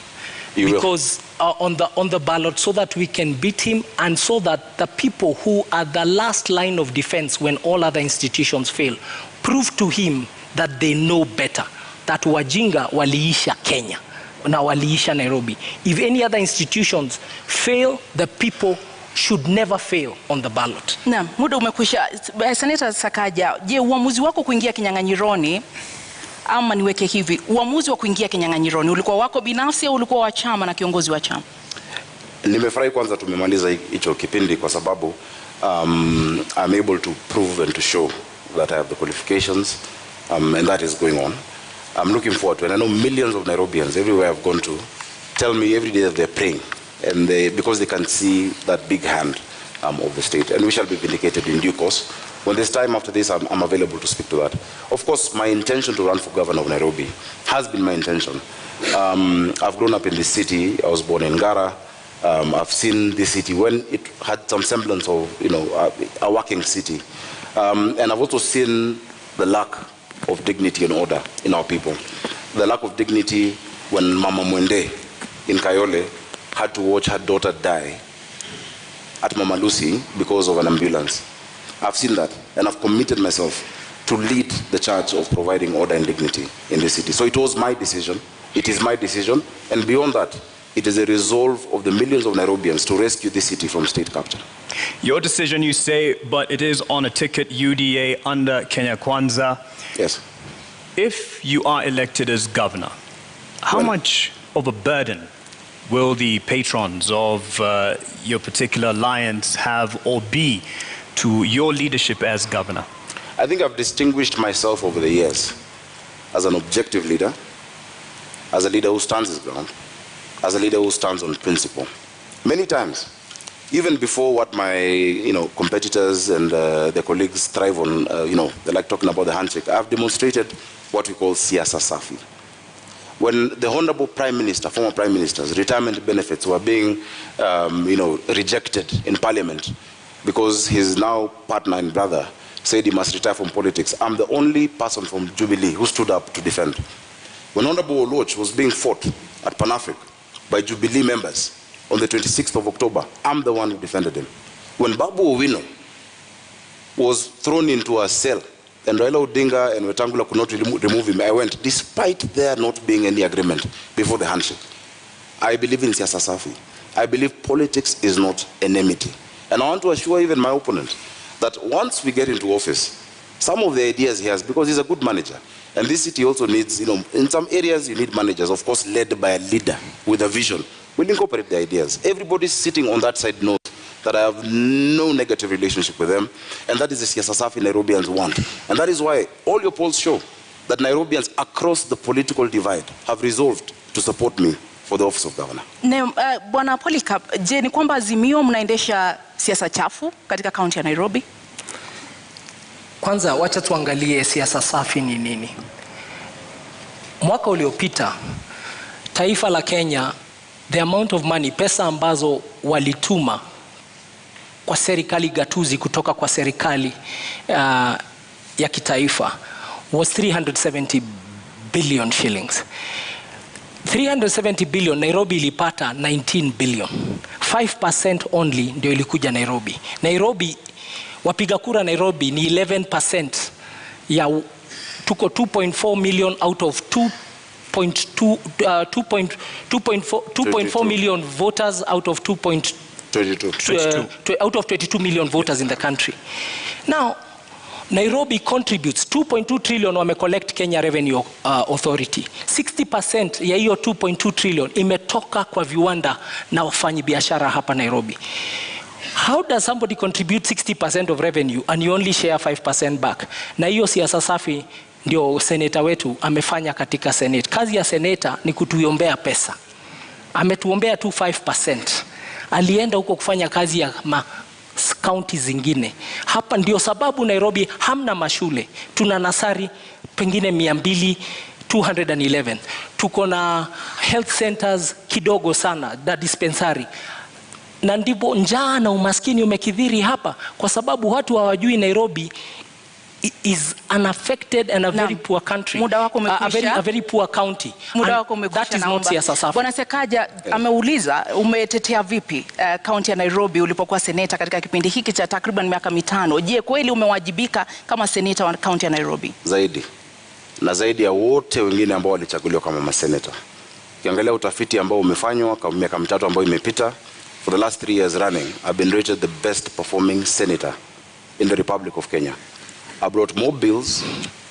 because on the ballot, so that we can beat him, and so that the people who are the last line of defense when all other institutions fail, prove to him that they know better. That wajinga waliisha Kenya, na waliisha Nairobi. If any other institutions fail, the people should never fail on the ballot. Na muda umekwisha. Senator SAKAJA, je, uamuzi wako kuingia kinyang'anyironi, ama niweke hivi, uamuzi wa kuingia kinyang'anyironi ulikuwa wako binafsi au ulikuwa wa chama na kiongozi wa chama? Nimefurahi kwanza tumemaliza hicho kipindi, kwa sababu I'm able to prove and to show that I have the qualifications, and that is going on. I'm looking forward to it. And I know millions of Nairobians everywhere I've gone to tell me every day that they're praying, and because they can see that big hand of the state, and we shall be vindicated in due course. When there's time after this, I'm available to speak to that. Of course, my intention to run for governor of Nairobi has been my intention. I've grown up in this city. I was born in Ngara. I've seen this city when it had some semblance of, a working city. And I've also seen the lack of dignity and order in our people. The lack of dignity when Mama Mwende in Kayole had to watch her daughter die at Mama Lucy because of an ambulance. I've seen that, and I've committed myself to lead the charge of providing order and dignity in the city. So it was my decision, it is my decision, and beyond that, it is a resolve of the millions of Nairobians to rescue this city from state capture. Your decision, you say, but it is on a ticket UDA under Kenya Kwanza. Yes. If you are elected as governor, how much of a burden will the patrons of your particular alliance have or be to your leadership as governor? I think I've distinguished myself over the years as an objective leader, as a leader who stands his ground, as a leader who stands on principle. Many times, even before what my competitors and their colleagues thrive on, they like talking about the handshake, I've demonstrated what we call siasa safi. When the Honorable Prime Minister, former Prime Minister's retirement benefits were being, rejected in Parliament because his now partner and brother said he must retire from politics, I'm the only person from Jubilee who stood up to defend. When Honorable Oloch was being fought at Pan-Africa by Jubilee members on the 26th of October, I'm the one who defended him. When Babu Owino was thrown into a cell and Raila Odinga and Wetangula could not remove him, I went, despite there not being any agreement before the handshake. I believe in siasa safi. I believe politics is not enmity. And I want to assure even my opponent that once we get into office, some of the ideas he has, because he's a good manager, and this city also needs, in some areas you need managers, of course, led by a leader with a vision. We'll incorporate the ideas. Everybody sitting on that side knows that I have no negative relationship with them, and that is the siasa safi Nairobians want. And that is why all your polls show that Nairobians across the political divide have resolved to support me for the office of governor. Bwana Polycarp, je, ni kwamba Azimio mnaendesha siasa chafu katika kaunti ya Nairobi? Kwanza wacha tuangalie siasa safi ni nini. Mwaka uliopita taifa la Kenya, the amount of money, pesa ambazo walituma kwa serikali gatuzi kutoka kwa serikali ya kitaifa was 370 billion shillings. 370 billion, Nairobi ilipata 19 billion. 5% only ndio ilikuja Nairobi. Nairobi, wapiga kura Nairobi ni 11% ya tuko 2.4 million out of 2.4 million voters out of 22 million voters in the country. Now, Nairobi contributes 2.2 trillion wame collect Kenya Revenue Authority. 60% ya hiyo 2.2 trillion imetoka kwa viwanda na wafanyi biashara hapa Nairobi. How does somebody contribute 60% of revenue and you only share 5% back? Na hiyo siasa safi ndio seneta wetu amefanya katika Senate. Kazi ya seneta ni kutuombea pesa. Ametuombea tu 5%. Alienda huko kufanya kazi ya county zingine. Hapa ndio sababu Nairobi hamna mashule. Tuna nasari pengine 211. Tuko na health centers kidogo sana, da dispensary. Na ndipo njaa na umaskini umekithiri hapa kwa sababu watu hawajui Nairobi is unaffected and a very poor country. Muda wako umekwisha. A very poor county. Muda wako umekwisha. That is not siasa safi. Bwana SAKAJA ameuliza umetetea vipi county ya Nairobi ulipokuwa seneta katika kipindi hiki cha takriban miaka 5. Je, kweli umewajibika kama seneta wa county ya Nairobi? Zaidi. Na zaidi ya wote wengine ambao walichaguliwa kama maseneta. Ukiangalia utafiti ambao umefanywa kwa miaka 3 ambayo imepita, for the last 3 years running, I've been rated the best performing senator in the Republic of Kenya. I brought more bills,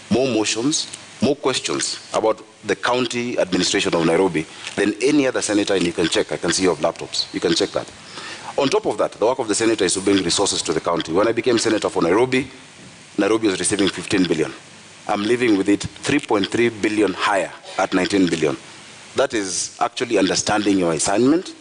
more motions, more questions about the county administration of Nairobi than any other senator, and you can check. I can see you have laptops. You can check that. On top of that, the work of the senator is to bring resources to the county. When I became senator for Nairobi, Nairobi was receiving 15 billion. I'm living with it 3.3 billion higher at 19 billion. That is actually understanding your assignment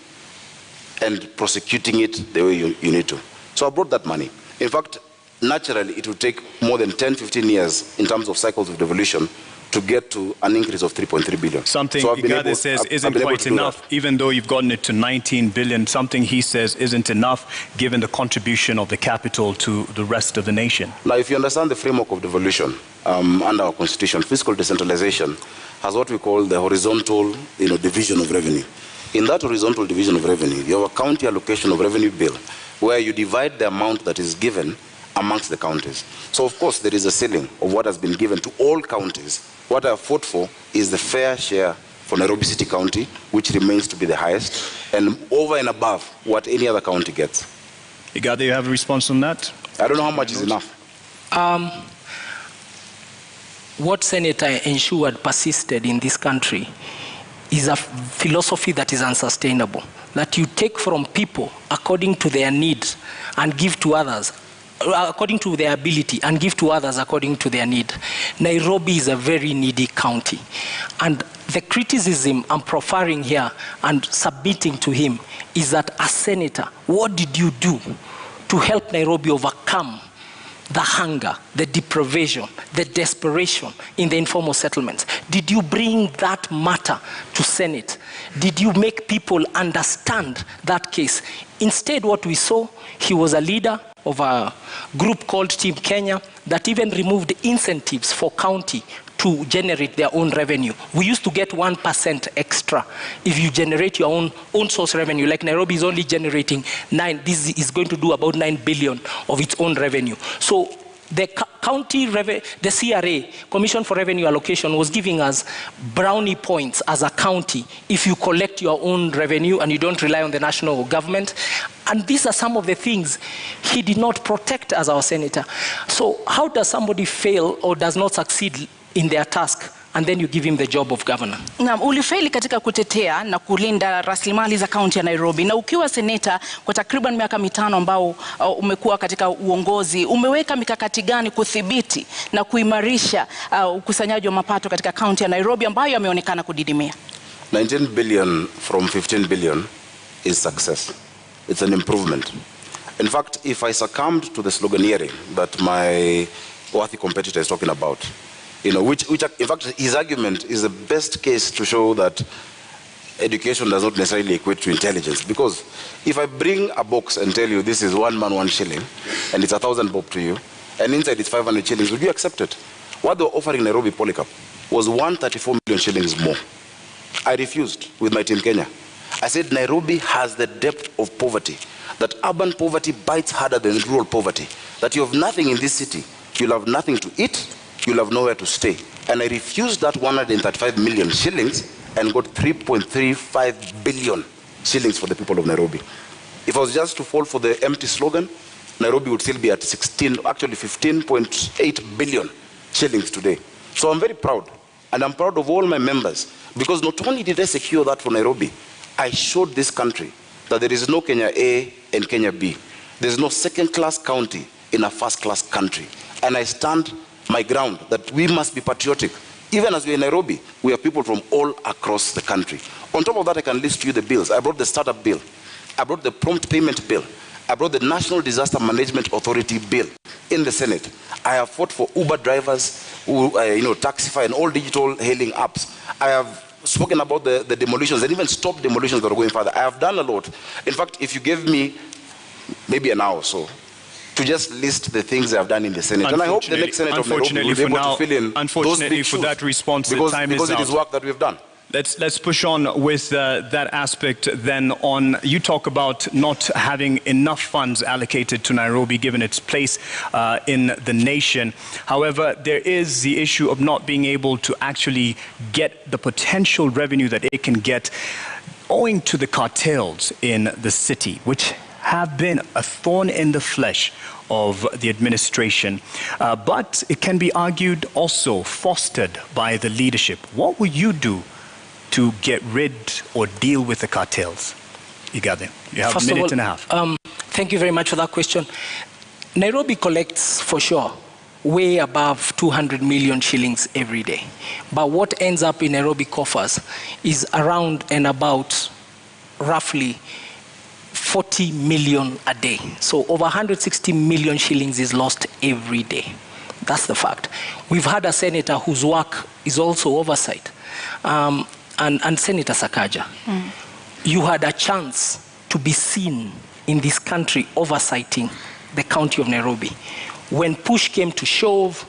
and prosecuting it the way you need to. So I brought that money. In fact, naturally, it would take more than 10-15 years in terms of cycles of devolution to get to an increase of 3.3 billion. Something so IGATHE says isn't quite enough, even though you've gotten it to 19 billion. Something he says isn't enough, given the contribution of the capital to the rest of the nation. Now, if you understand the framework of devolution under our constitution, fiscal decentralization has what we call the horizontal division of revenue. In that horizontal division of revenue, you have a county allocation of revenue bill, where you divide the amount that is given amongst the counties. So, of course, there is a ceiling of what has been given to all counties. What I have fought for is the fair share for Nairobi City County, which remains to be the highest, and over and above what any other county gets. IGATHE, you have a response on that? I don't know how much is enough. What Senator ensured persisted in this country is a philosophy that is unsustainable, that you take from people according to their needs and give to others according to their ability and give to others according to their need. Nairobi is a very needy county, and the criticism I'm proffering here and submitting to him is that as senator, what did you do to help Nairobi overcome the hunger, the deprivation, the desperation in the informal settlements? Did you bring that matter to Senate? Did you make people understand that case? Instead, what we saw, he was a leader of a group called Team Kenya that even removed incentives for county to generate their own revenue. We used to get 1% extra if you generate your own source revenue. Like Nairobi is only generating this is going to do about 9 billion of its own revenue. So the county, the CRA, Commission for Revenue Allocation, was giving us brownie points as a county if you collect your own revenue and you don't rely on the national government. And these are some of the things he did not protect as our senator. So how does somebody fail or does not succeed in their task, and then you give him the job of governor? Na ulifeli katika kutetea na kulinda rasilimali za kaunti ya Nairobi, na ukiwa seneta kwa takriban miaka 5 ambao umekuwa katika uongozi, umeweka mikakati gani kudhibiti na kuimarisha ukusanyaji wa mapato katika kaunti ya Nairobi ambayo yameonekana kudidimia? 19 billion from 15 billion is success. It's an improvement. In fact, if I succumbed to the sloganeering that my worthy competitor is talking about, which in fact his argument is the best case to show that education does not necessarily equate to intelligence. Because if I bring a box and tell you this is 1 man 1 shilling and it's 1,000 bob to you, and inside it's 500 shillings, would you accept it? What they were offering Nairobi Polycarp was 134 million shillings more. I refused with my Team Kenya. I said Nairobi has the depth of poverty, that urban poverty bites harder than rural poverty, that you have nothing in this city, you'll have nothing to eat, you'll have nowhere to stay. And I refused that 135 million shillings and got 3.35 billion shillings for the people of Nairobi. If I was just to fall for the empty slogan, Nairobi would still be at 15.8 billion shillings today. So I'm very proud, and I'm proud of all my members, because not only did I secure that for Nairobi, I showed this country that there is no Kenya A and Kenya B. There's no second-class county in a first-class country. And I stand my ground that we must be patriotic. Even as we're in Nairobi, we have people from all across the country. On top of that, I can list you the bills. I brought the startup bill. I brought the prompt payment bill. I brought the National Disaster Management Authority bill in the Senate. I have fought for Uber drivers, Taxify and all digital hailing apps. I have spoken about the demolitions and even stopped demolitions that are going further. I have done a lot. In fact, if you gave me maybe an hour or so to just list the things I have done in the Senate, and I hope the next Senate of Nairobi will be able to fill in those big shoes, that response, because it is work that we've done. Let's push on with that aspect then on. You talk about not having enough funds allocated to Nairobi given its place in the nation. However, there is the issue of not being able to actually get the potential revenue that it can get owing to the cartels in the city, which have been a thorn in the flesh of the administration. But it can be argued also fostered by the leadership. What will you do to get rid or deal with the cartels? IGATHE, you have a minute and a half. Thank you very much for that question. Nairobi collects, for sure, way above 200 million shillings every day. But what ends up in Nairobi coffers is around and about roughly 40 million a day. So over 160 million shillings is lost every day. That's the fact. We've had a senator whose work is also oversight, and Senator SAKAJA. You had a chance to be seen in this country oversighting the county of Nairobi. When push came to shove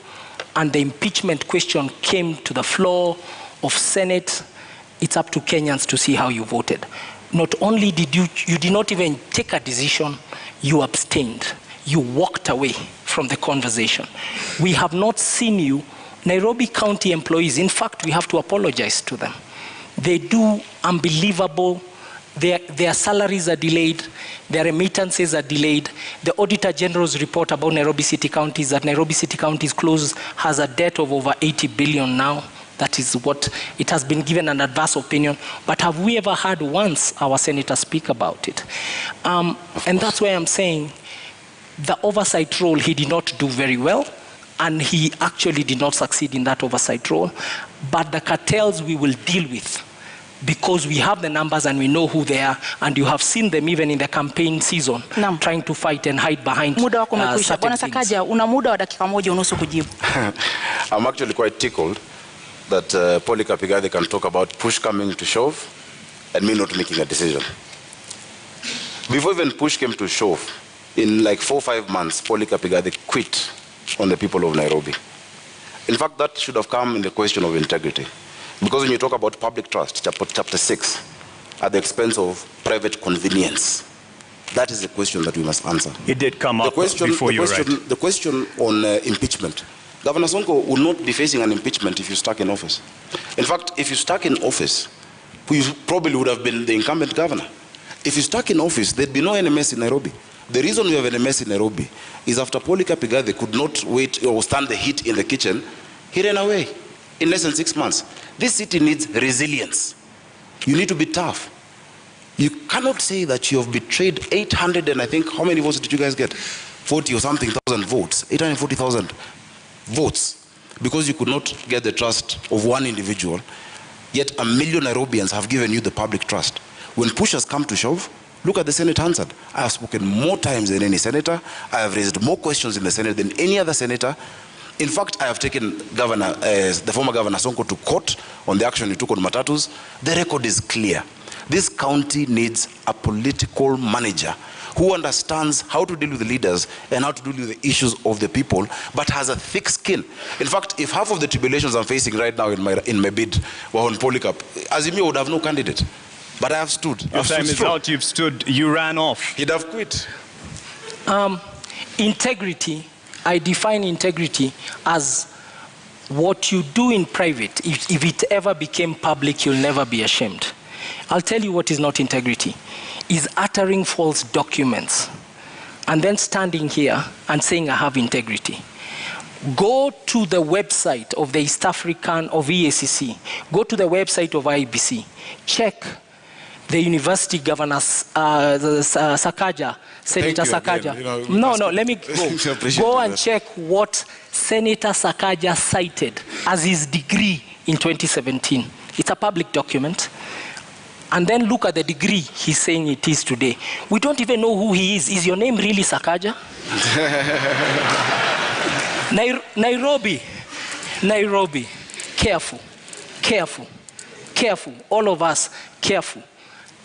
and the impeachment question came to the floor of Senate, it's up to Kenyans to see how you voted. Not only did you did not even take a decision, you abstained. You walked away from the conversation. We have not seen you. Nairobi County employees, in fact, we have to apologize to them. They do unbelievable. Their salaries are delayed. Their remittances are delayed. The Auditor General's report about Nairobi City County is that Nairobi City County has a debt of over 80 billion now. That is what it has been given an adverse opinion. But have we ever heard once our senator speak about it? And that's why I'm saying the oversight role he did not do very well, and he actually did not succeed in that oversight role. But the cartels we will deal with, because we have the numbers and we know who they are, and you have seen them even in the campaign season trying to fight and hide behind muda wako umekwisha. Bwana SAKAJA, una muda wa dakika moja unusu kujibu. I'm actually quite tickled that Polycarp Igathe can talk about push coming to shove and me not making a decision. Before even push came to shove, in like 4 or 5 months, Polycarp Igathe quit on the people of Nairobi. In fact, that should have come in the question of integrity. Because when you talk about public trust, chapter 6, at the expense of private convenience, that is the question that we must answer. It did come up before you The question on impeachment. Governor Sonko would not be facing an impeachment if you stuck in office. In fact, if you stuck in office, you probably would have been the incumbent governor. If you stuck in office, there'd be no NMS in Nairobi. The reason we have an NMS in Nairobi is after Polycarp Igathe could not wait or stand the heat in the kitchen, he ran away in less than 6 months. This city needs resilience. You need to be tough. You cannot say that you have betrayed 800 and I think, how many votes did you guys get? 40 or something thousand votes, 840,000 votes, because you could not get the trust of one individual, yet 1 million Nairobians have given you the public trust. When push has come to shove, look at the Senate answered. I have spoken more times than any senator. I have raised more questions in the Senate than any other senator. In fact, I have taken the former Governor Sonko to court on the action he took on matatus. The record is clear. This county needs a political manager who understands how to deal with the leaders and how to deal with the issues of the people, but has a thick skin. In fact, if half of the tribulations I'm facing right now in my bid were on Polycarp, Azimio would have no candidate. But I have stood. Your time is out. You've stood. You ran off. He'd have quit. Integrity. I define integrity as what you do in private. If it ever became public, you'll never be ashamed. I'll tell you what is not integrity. Is uttering false documents and then standing here and saying I have integrity. Go to the website of the East African, of EACC. Go to the website of IBC. Check the university governors, SAKAJA, Senator SAKAJA. No, let me go. Go and check what Senator SAKAJA cited as his degree in 2017. It's a public document. And then look at the degree he's saying it is today. We don't even know who he is. Is your name really SAKAJA? Nairobi. Careful. All of us, careful.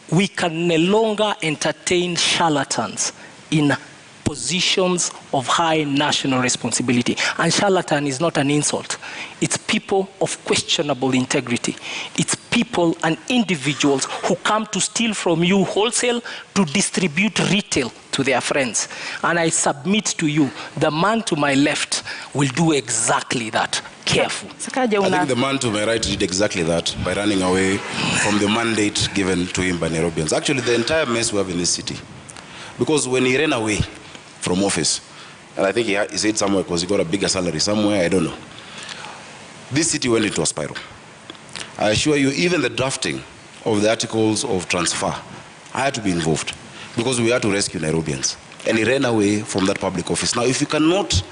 We can no longer entertain charlatans in positions of high national responsibility. And charlatan is not an insult. It's people of questionable integrity. It's people and individuals who come to steal from you wholesale to distribute retail to their friends. And I submit to you, the man to my left will do exactly that. Careful. I think the man to my right did exactly that by running away from the mandate given to him by Nairobians. Actually, the entire mess we have in this city. Because when he ran away from office, and I think he said somewhere because he got a bigger salary somewhere, I don't know. This city went into a spiral. I assure you, even the drafting of the articles of transfer, I had to be involved because we had to rescue Nairobians. And he ran away from that public office. Now, if you cannot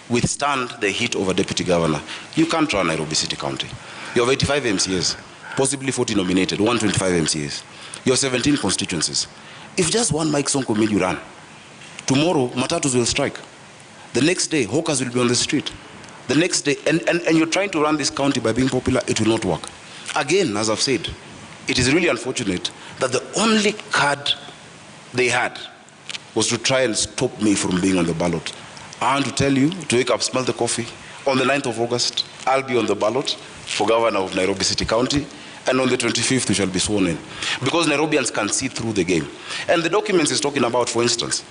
withstand the heat of a deputy governor, you can't run Nairobi City County. You have 85 MCAs, possibly 40 nominated, 125 MCAs. You have 17 constituencies. If just one Mike Sonko made you run, tomorrow matatus will strike. The next day, hawkers will be on the street. The next day, and you're trying to run this county by being popular, it will not work. Again, as I've said, it is really unfortunate that the only card they had was to try and stop me from being on the ballot. I want to tell you, to wake up, smell the coffee. On the 9th of August, I'll be on the ballot for governor of Nairobi City County, and on the 25th, we shall be sworn in. Because Nairobians can see through the game. And the documents he's talking about, for instance,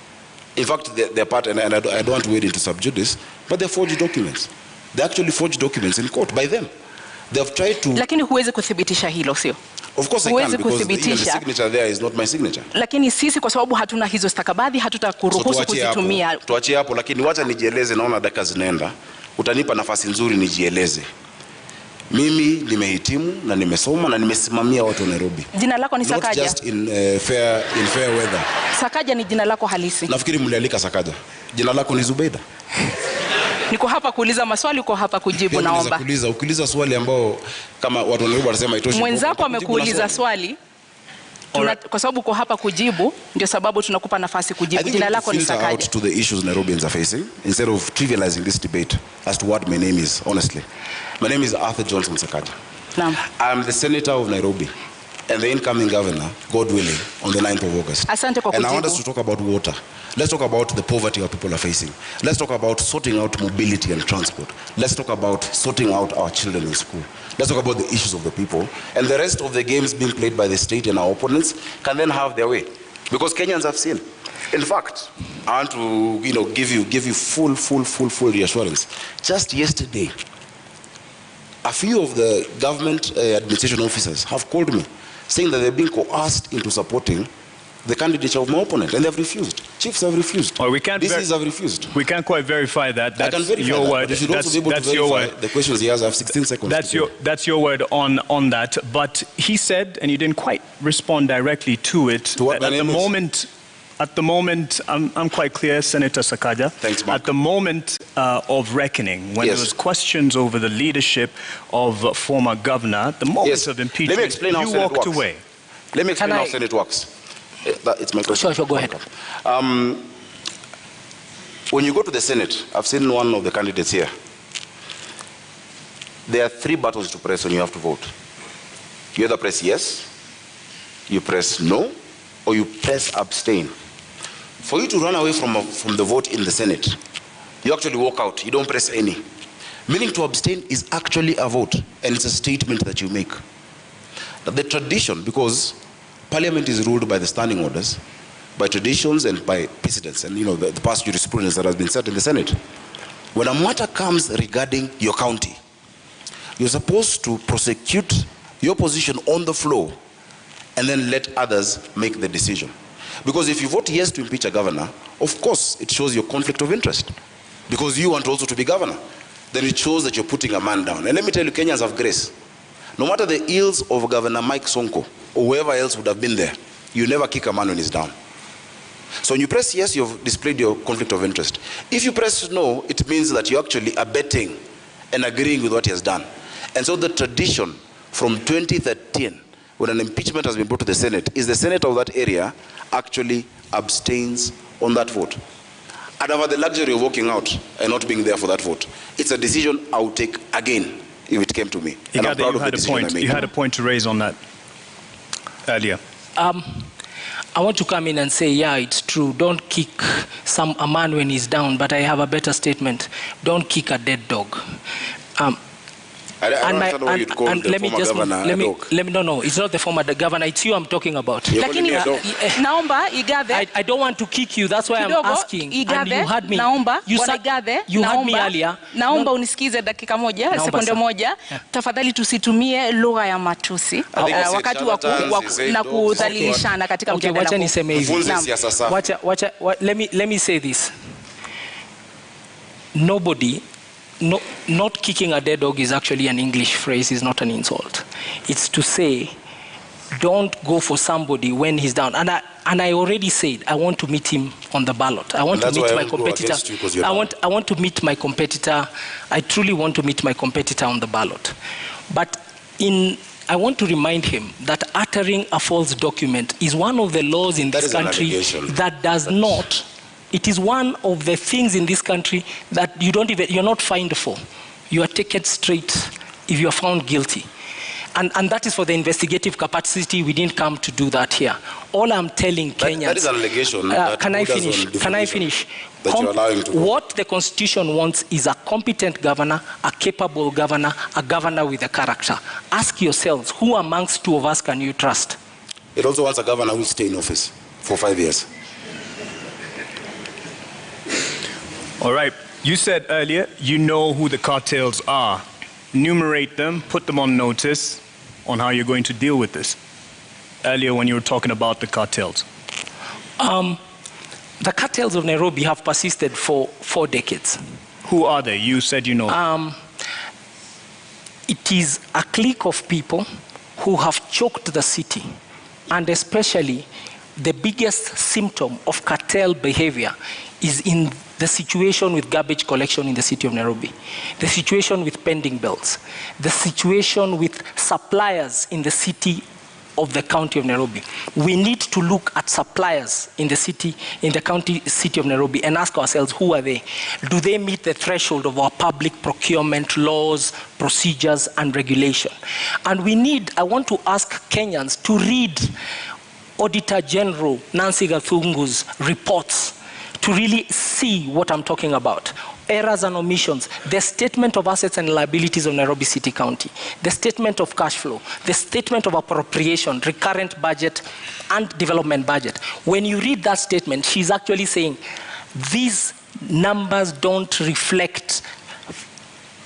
in fact, they're part, and I don't want to wade into sub judice, but they're forged documents. They actually forged documents in court by them. They have tried to... Lakini huwezi kuthibitisha hilo, sio? Of course I can, because the signature there is not my signature. Lakini sisi kwa sababu hatuna hizo stakabadhi, hatutakuruhusu kuzitumia. Tuachie hapo, lakini wacha nijieleze, naona dakika zinaenda. Utanipa nafasi nzuri nijieleze. Mimi nimehitimu na nimesoma na nimesimamia watu wa Nairobi. Jina lako ni SAKAJA? Not just in fair weather. SAKAJA ni jina lako halisi? Nafikiri mlialika SAKAJA. Jina lako ni Zubeida. Niko hapa kuuliza maswali, uko hapa kujibu, naomba. Ukiuliza swali ambao kama watu wa Nairobi wanasema itoshi. Mwenzako amekuuliza swali. Kwa sababu uko hapa kujibu, ndio sababu tunakupa nafasi kujibu. Jina lako ni SAKAJA. Out to the issues Nairobians are facing instead of trivializing this debate as to what my name is, honestly. My name is Arthur Johnson SAKAJA. I'm the senator of Nairobi and the incoming governor, God willing, on the 9th of August. Asante kwa kujibu. And I want us to talk about water. Let's talk about the poverty our people are facing. Let's talk about sorting out mobility and transport. Let's talk about sorting out our children in school. Let's talk about the issues of the people. And the rest of the games being played by the state and our opponents can then have their way. Because Kenyans have seen. In fact, I want to give you full reassurance. Just yesterday, a few of the government administration officers have called me saying that they're being coerced into supporting the candidature of my opponent, and they have refused. Chiefs have refused. Well, we can't have refused. We can't quite verify that. That's I can verify your that, word. but you should also be able to verify the questions he has. I have 16 seconds. That's your word on that. But he said, and you didn't quite respond directly to it. To what At the moment, I'm quite clear, Senator SAKAJA. Thanks, Mark. At the moment of reckoning, when there was questions over the leadership of former governor, the moment of impeachment, Let me explain how you Senate walked works. away. Let me explain how Senate works. It's my question. Sure, go ahead. When you go to the Senate, I've seen one of the candidates here. There are 3 buttons to press when you have to vote. You either press yes, you press no, or you press abstain. For you to run away from the vote in the Senate, you actually walk out. You don't press any. Meaning to abstain is actually a vote, and it's a statement that you make. The tradition, because Parliament is ruled by the standing orders, by traditions and by precedents, and the past jurisprudence that has been set in the Senate. When a matter comes regarding your county, you're supposed to prosecute your position on the floor and then let others make the decision. Because if you vote yes to impeach a governor, of course it shows your conflict of interest. Because you want also to be governor. Then it shows that you're putting a man down. And let me tell you, Kenyans have grace. No matter the ills of Governor Mike Sonko, or whoever else would have been there, you never kick a man when he's down. So when you press yes, you've displayed your conflict of interest. If you press no, it means that you're actually abetting and agreeing with what he has done. And so the tradition from 2013, when an impeachment has been brought to the Senate, is the senator of that area actually abstains on that vote. I'd have had the luxury of walking out and not being there for that vote. It's a decision I would take again if it came to me. And I'm proud of the decision I made. You had a point to raise on that earlier. I want to come in and say, yeah, it's true. Don't kick a man when he's down, but I have a better statement. Don't kick a dead dog. I don't understand why you'd call the former governor a dog. No, it's not the former governor. It's you I'm talking about. Lakini naomba IGATHE. I don't want to kick you. That's why I'm asking. IGATHE, and you had me. Naomba, you had me earlier. Naomba unisikize dakika moja, sekunde moja. Tafadhali tusitumie lugha ya matusi wakati wa kudhalilishana katika mjadala. Wacha niseme hivi. Let me say this. Not kicking a dead dog is actually an English phrase, it's not an insult. It's to say, don't go for somebody when he's down. And I already said, I want to meet him on the ballot. I want to meet my competitor. I want to meet my competitor. I truly want to meet my competitor on the ballot. But I want to remind him that uttering a false document is one of the laws in this country that does not. It is one of the things in this country that you're not fined for. you are taken straight if you are found guilty. And that is for the investigative capacity. We didn't come to do that here. All I'm telling Kenyans... That is an allegation. Can I finish? That you're allowing to what the Constitution wants is a competent governor, a capable governor, a governor with a character. Ask yourselves, who amongst two of us can you trust? It also wants a governor who will stay in office for 5 years. All right. You said earlier you know who the cartels are. Enumerate them, put them on notice on how you're going to deal with this. Earlier when you were talking about the cartels. The cartels of Nairobi have persisted for 4 decades. Who are they? You said you know. It is a clique of people who have choked the city, and especially the biggest symptom of cartel behavior is in the situation with garbage collection in the city of Nairobi, the situation with pending bills, the situation with suppliers in the city of the county of Nairobi. We need to look at suppliers in the city, in the county city of Nairobi, and ask ourselves, who are they? Do they meet the threshold of our public procurement laws, procedures, and regulation? And I want to ask Kenyans to read Auditor General Nancy Gathungu's reports to really see what I'm talking about. Errors and omissions, the statement of assets and liabilities of Nairobi City County, the statement of cash flow, the statement of appropriation, recurrent budget, and development budget. When you read that statement, she's actually saying these numbers don't reflect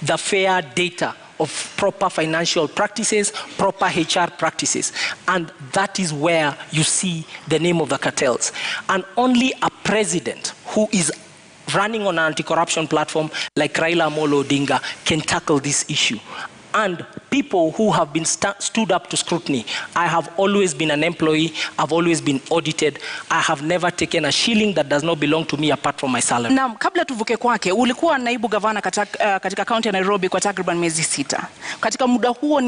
the fair data of proper financial practices, proper HR practices. And that is where you see the name of the cartels. And only a president who is running on an anti-corruption platform like Raila Odinga can tackle this issue. And people who have been stood up to scrutiny. I have always been an employee. I've always been audited. I have never taken a shilling that does not belong to me apart from my salary. Na kabla tuvuke kwake, ulikuwa naibu gavana katika kaunti ya Nairobi kwa takriban miezi 6. Katika muda huo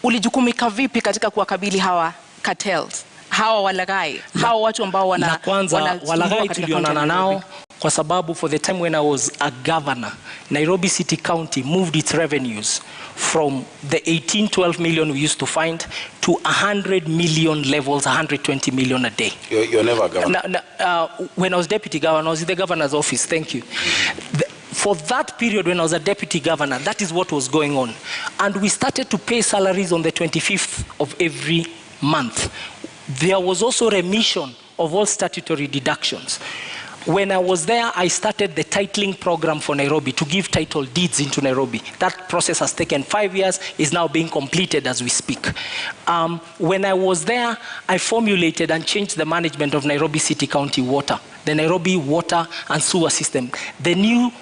ulijukumika vipi katika kuwakabili hawa cartels, hawa walaghai, hawa watu ambao wana kwanza walaghai tulionana nao kwa sababu for the time when I was a governor, Nairobi City County moved its revenues from the 18-12 million we used to find to 100 million levels, 120 million a day. You're never a governor. When I was deputy governor, I was in the governor's office. Thank you. For that period when I was a deputy governor, that is what was going on. And we started to pay salaries on the 25th of every month. There was also remission of all statutory deductions. When I was there, I started the titling program for Nairobi to give title deeds into Nairobi. That process has taken 5 years, is now being completed as we speak. When I was there, I formulated and changed the management of Nairobi City County Water, the Nairobi Water and Sewer System. The new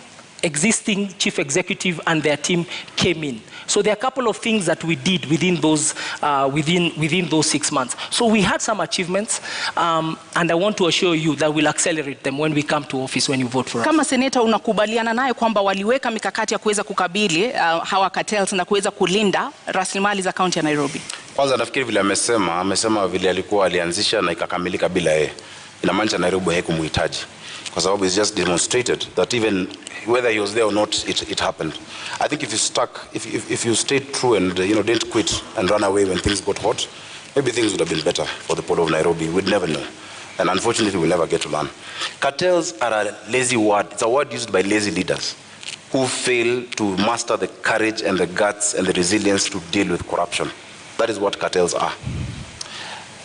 existing chief executive and their team came in. So there are a couple of things that we did within those 6 months. So we had some achievements, and I want to assure you that we'll accelerate them when we come to office, when you vote for us. Kama seneta unakubaliana naye kwamba waliweka mikakati ya kuweza kukabili hawa cartels na kuweza kulinda rasilimali za kaunti ya Nairobi? Kwanza nafikiri vile amesema vile alikuwa alianzisha na ikakamilika bila yeye. Inamaanisha Nairobi haikumuhitaji. Kwa sababu it's just demonstrated that even whether he was there or not, it happened. I think if you stayed true and didn't quit and run away when things got hot, maybe things would have been better for the people of Nairobi. We'd never know. And unfortunately, we'll never get to learn. Cartels are a lazy word. It's a word used by lazy leaders who fail to master the courage and the guts and the resilience to deal with corruption. That is what cartels are.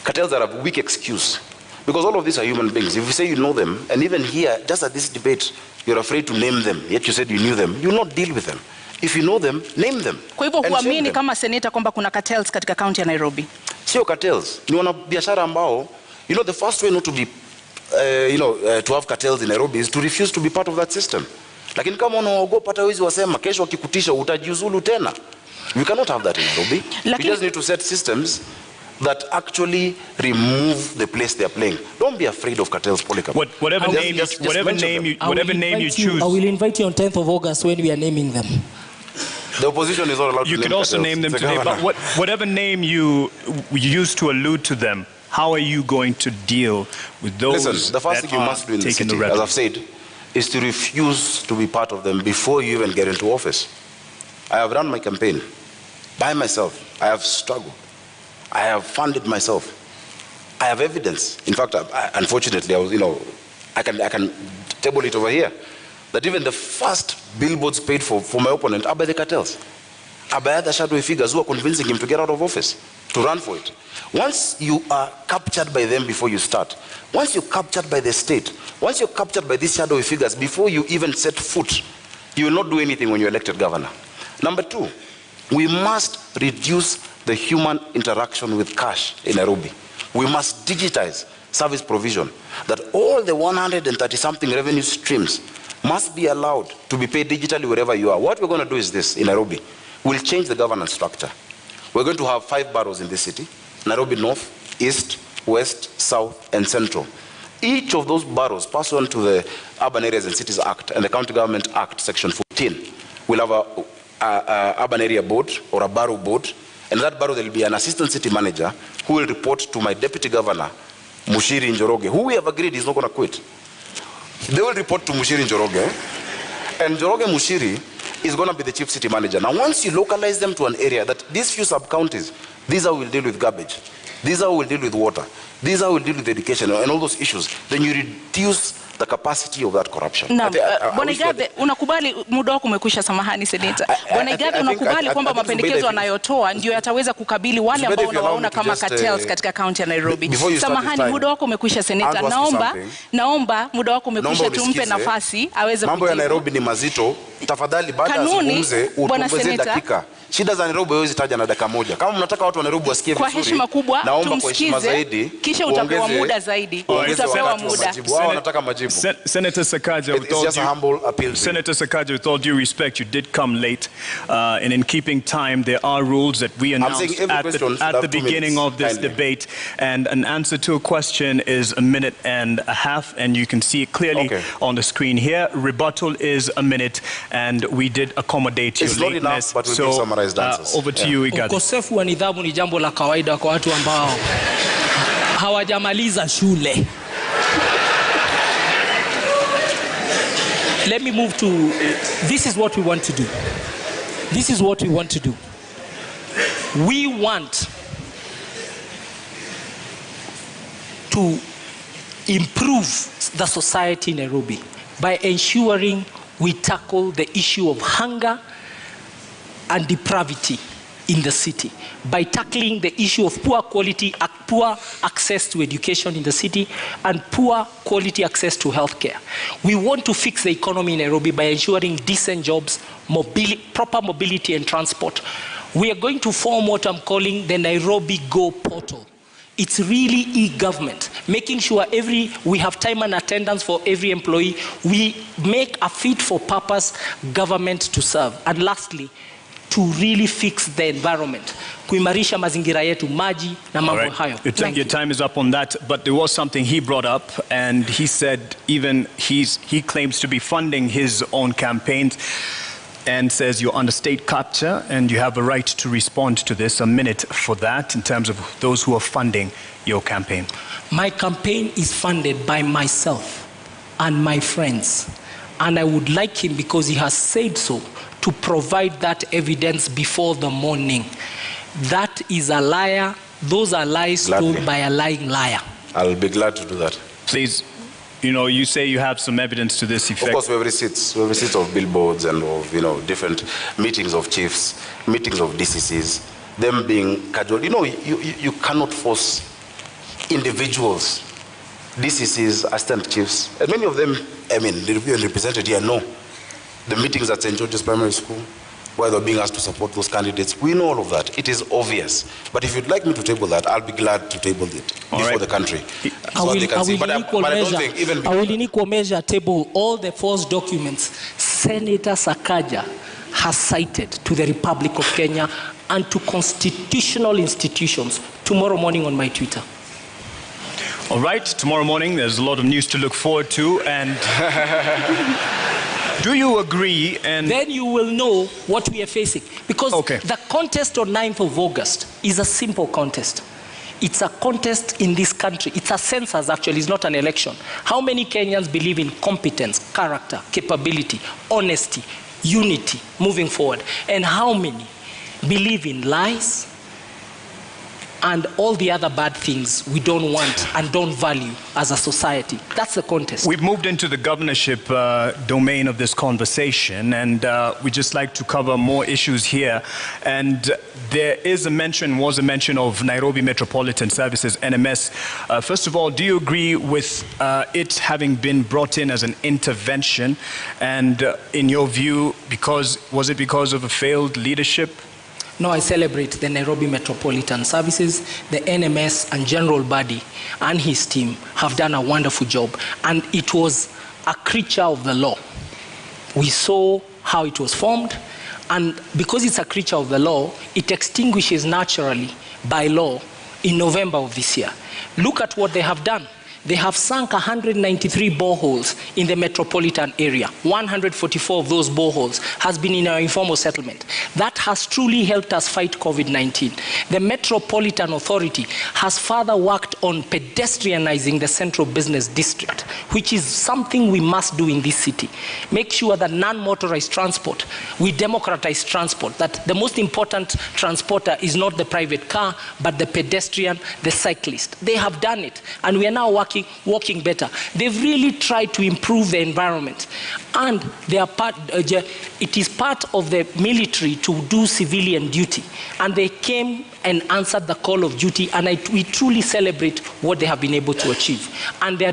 Cartels are a weak excuse. Because all of these are human beings. If you say you know them, and even here, just at this debate, you're afraid to name them, yet you said you knew them, you will not deal with them. If you know them, name them. Kwa hivyo huamini kama seneta kwamba kuna cartels katika kaunti ya Nairobi? Sio cartels. Ni wanabiashara ambao, the first way not to be, to have cartels in Nairobi is to refuse to be part of that system. Lakini kama unaogopa hata wezi wasema, kesho wakikutisha utajiuzulu tena. We cannot have that in Nairobi. We just need to set systems that actually remove the place they are playing. Don't be afraid of cartels, Polycarp. Whatever name you choose. I will invite you on 10th of August when we are naming them. The opposition is not allowed to name cartels. You can also name them today, but whatever name you use to allude to them, how are you going to deal with those? Listen, the first thing you must do in the city, as I've said, is to refuse to be part of them before you even get into office. I have run my campaign by myself. I have struggled. I have funded myself. I have evidence. In fact, unfortunately, I can table it over here, that even the first billboards paid for my opponent are by the cartels, are by other shadowy figures who are convincing him to get out of office, to run for it. Once you are captured by them before you start, once you're captured by the state, once you're captured by these shadowy figures before you even set foot, you will not do anything when you're elected governor. Number two, we must reduce the human interaction with cash in Nairobi. We must digitize service provision, that all the 130-something revenue streams must be allowed to be paid digitally wherever you are. What we're going to do is this in Nairobi. We'll change the governance structure. We're going to have 5 boroughs in this city: Nairobi North, East, West, South, and Central. Each of those boroughs, pursuant to the Urban Areas and Cities Act and the County Government Act, Section 14, will have a urban area board or a borough board. And in that borough, there will be an assistant city manager who will report to my deputy governor, Mushiri Njoroge, who we have agreed is not going to quit. They will report to Mushiri Njoroge, and Njoroge Mushiri is going to be the chief city manager. Now, once you localize them to an area, that these few sub-counties, these are how we'll deal with garbage, these are how we'll deal with water, these are how we'll deal with education and all those issues, then you reduce the capacity of that corruption. Naam, Bwana IGATHE, unakubali muda wako umekwisha, samahani Seneta. Bwana IGATHE, unakubali kwamba mapendekezo anayotoa ndio yataweza kukabili wale ambao unawaona kama cartels katika kaunti ya Nairobi? Samahani, muda wako umekwisha Seneta. Naomba muda wako umekwisha, tumpe nafasi aweze kujibu. Mambo ya Nairobi ni mazito. Tafadhali baada ya zungumze utuongeze dakika. Shida za Nairobi hawezi taja na dakika moja. Kama mnataka watu wa Nairobi wasikie vizuri, kwa heshima kubwa tumsikize, kisha utapewa muda zaidi. Utapewa muda. Wao wanataka majibu. Senator SAKAJA, with all due respect, you did come late, and in keeping time, there are rules that we announced at the beginning of this debate, and an answer to a question is 1.5 minutes, and you can see it clearly on the screen here. Rebuttal is 1 minute, and we did accommodate your lateness. So over to you, IGATHE. Ukosefu wa nidhamu ni jambo la kawaida kwa watu ambao hawajamaliza shule. Let me move to, this is what we want to do. This is what we want to do. We want to improve the society in Nairobi by ensuring we tackle the issue of hunger and depravity in the city, by tackling the issue of poor access to education in the city and poor quality access to healthcare. We want to fix the economy in Nairobi by ensuring decent jobs, proper mobility and transport. We are going to form what I'm calling the Nairobi Go portal. It's really e-government, making sure we have time and attendance for every employee. We make a fit for purpose government to serve. And lastly, to really fix the environment, kuimarisha mazingira yetu, maji na mambo hayo. Your time is up on that, but there was something he brought up, and he said even he claims to be funding his own campaigns, and says you're under state capture and you have a right to respond to this. 1 minute for that in terms of those who are funding your campaign. My campaign is funded by myself and my friends, and I would like him, because he has said so, to provide that evidence before the morning. That is a liar. Those are lies told by a lying liar. I'll be glad to do that. Please, you say you have some evidence to this effect. Of course, we have receipts of billboards and of, different meetings of chiefs, meetings of DCCs, them being cajoled. You cannot force individuals, DCCs, assistant chiefs, and many of them, the represented here know. The meetings at St. George's Primary School, where they're being asked to support those candidates, we know all of that. It is obvious. But if you'd like me to table that, I'll be glad to table it before the country. I will in equal measure table all the false documents Senator SAKAJA has cited to the Republic of Kenya and to constitutional institutions tomorrow morning on my Twitter. All right, tomorrow morning there's a lot of news to look forward to, and do you agree? And then you will know what we are facing. Because the contest on 9th of August is a simple contest. It's a contest in this country. It's a census, actually. It's not an election. How many Kenyans believe in competence, character, capability, honesty, unity moving forward, and how many believe in lies and all the other bad things we don't want and don't value as a society. That's the contest. We've moved into the governorship domain of this conversation, and we just like to cover more issues here. And there is a mention, was a mention of Nairobi Metropolitan Services, NMS. First of all, do you agree with it having been brought in as an intervention? And in your view, was it because of a failed leadership? No, I celebrate the Nairobi Metropolitan Services, the NMS and General Body and his team have done a wonderful job. And it was a creature of the law. We saw how it was formed, and because it's a creature of the law, it extinguishes naturally by law in November of this year. Look at what they have done. They have sunk 193 boreholes in the metropolitan area. 144 of those boreholes has been in our informal settlement. That has truly helped us fight COVID-19. The Metropolitan Authority has further worked on pedestrianizing the central business district, which is something we must do in this city. Make sure that non-motorized transport, we democratize transport, that the most important transporter is not the private car, but the pedestrian, the cyclist. They have done it, and we are now walking better. They've really tried to improve the environment, and they are it is part of the military to do civilian duty, and they came and answered the call of duty, and we truly celebrate what they have been able to achieve. And we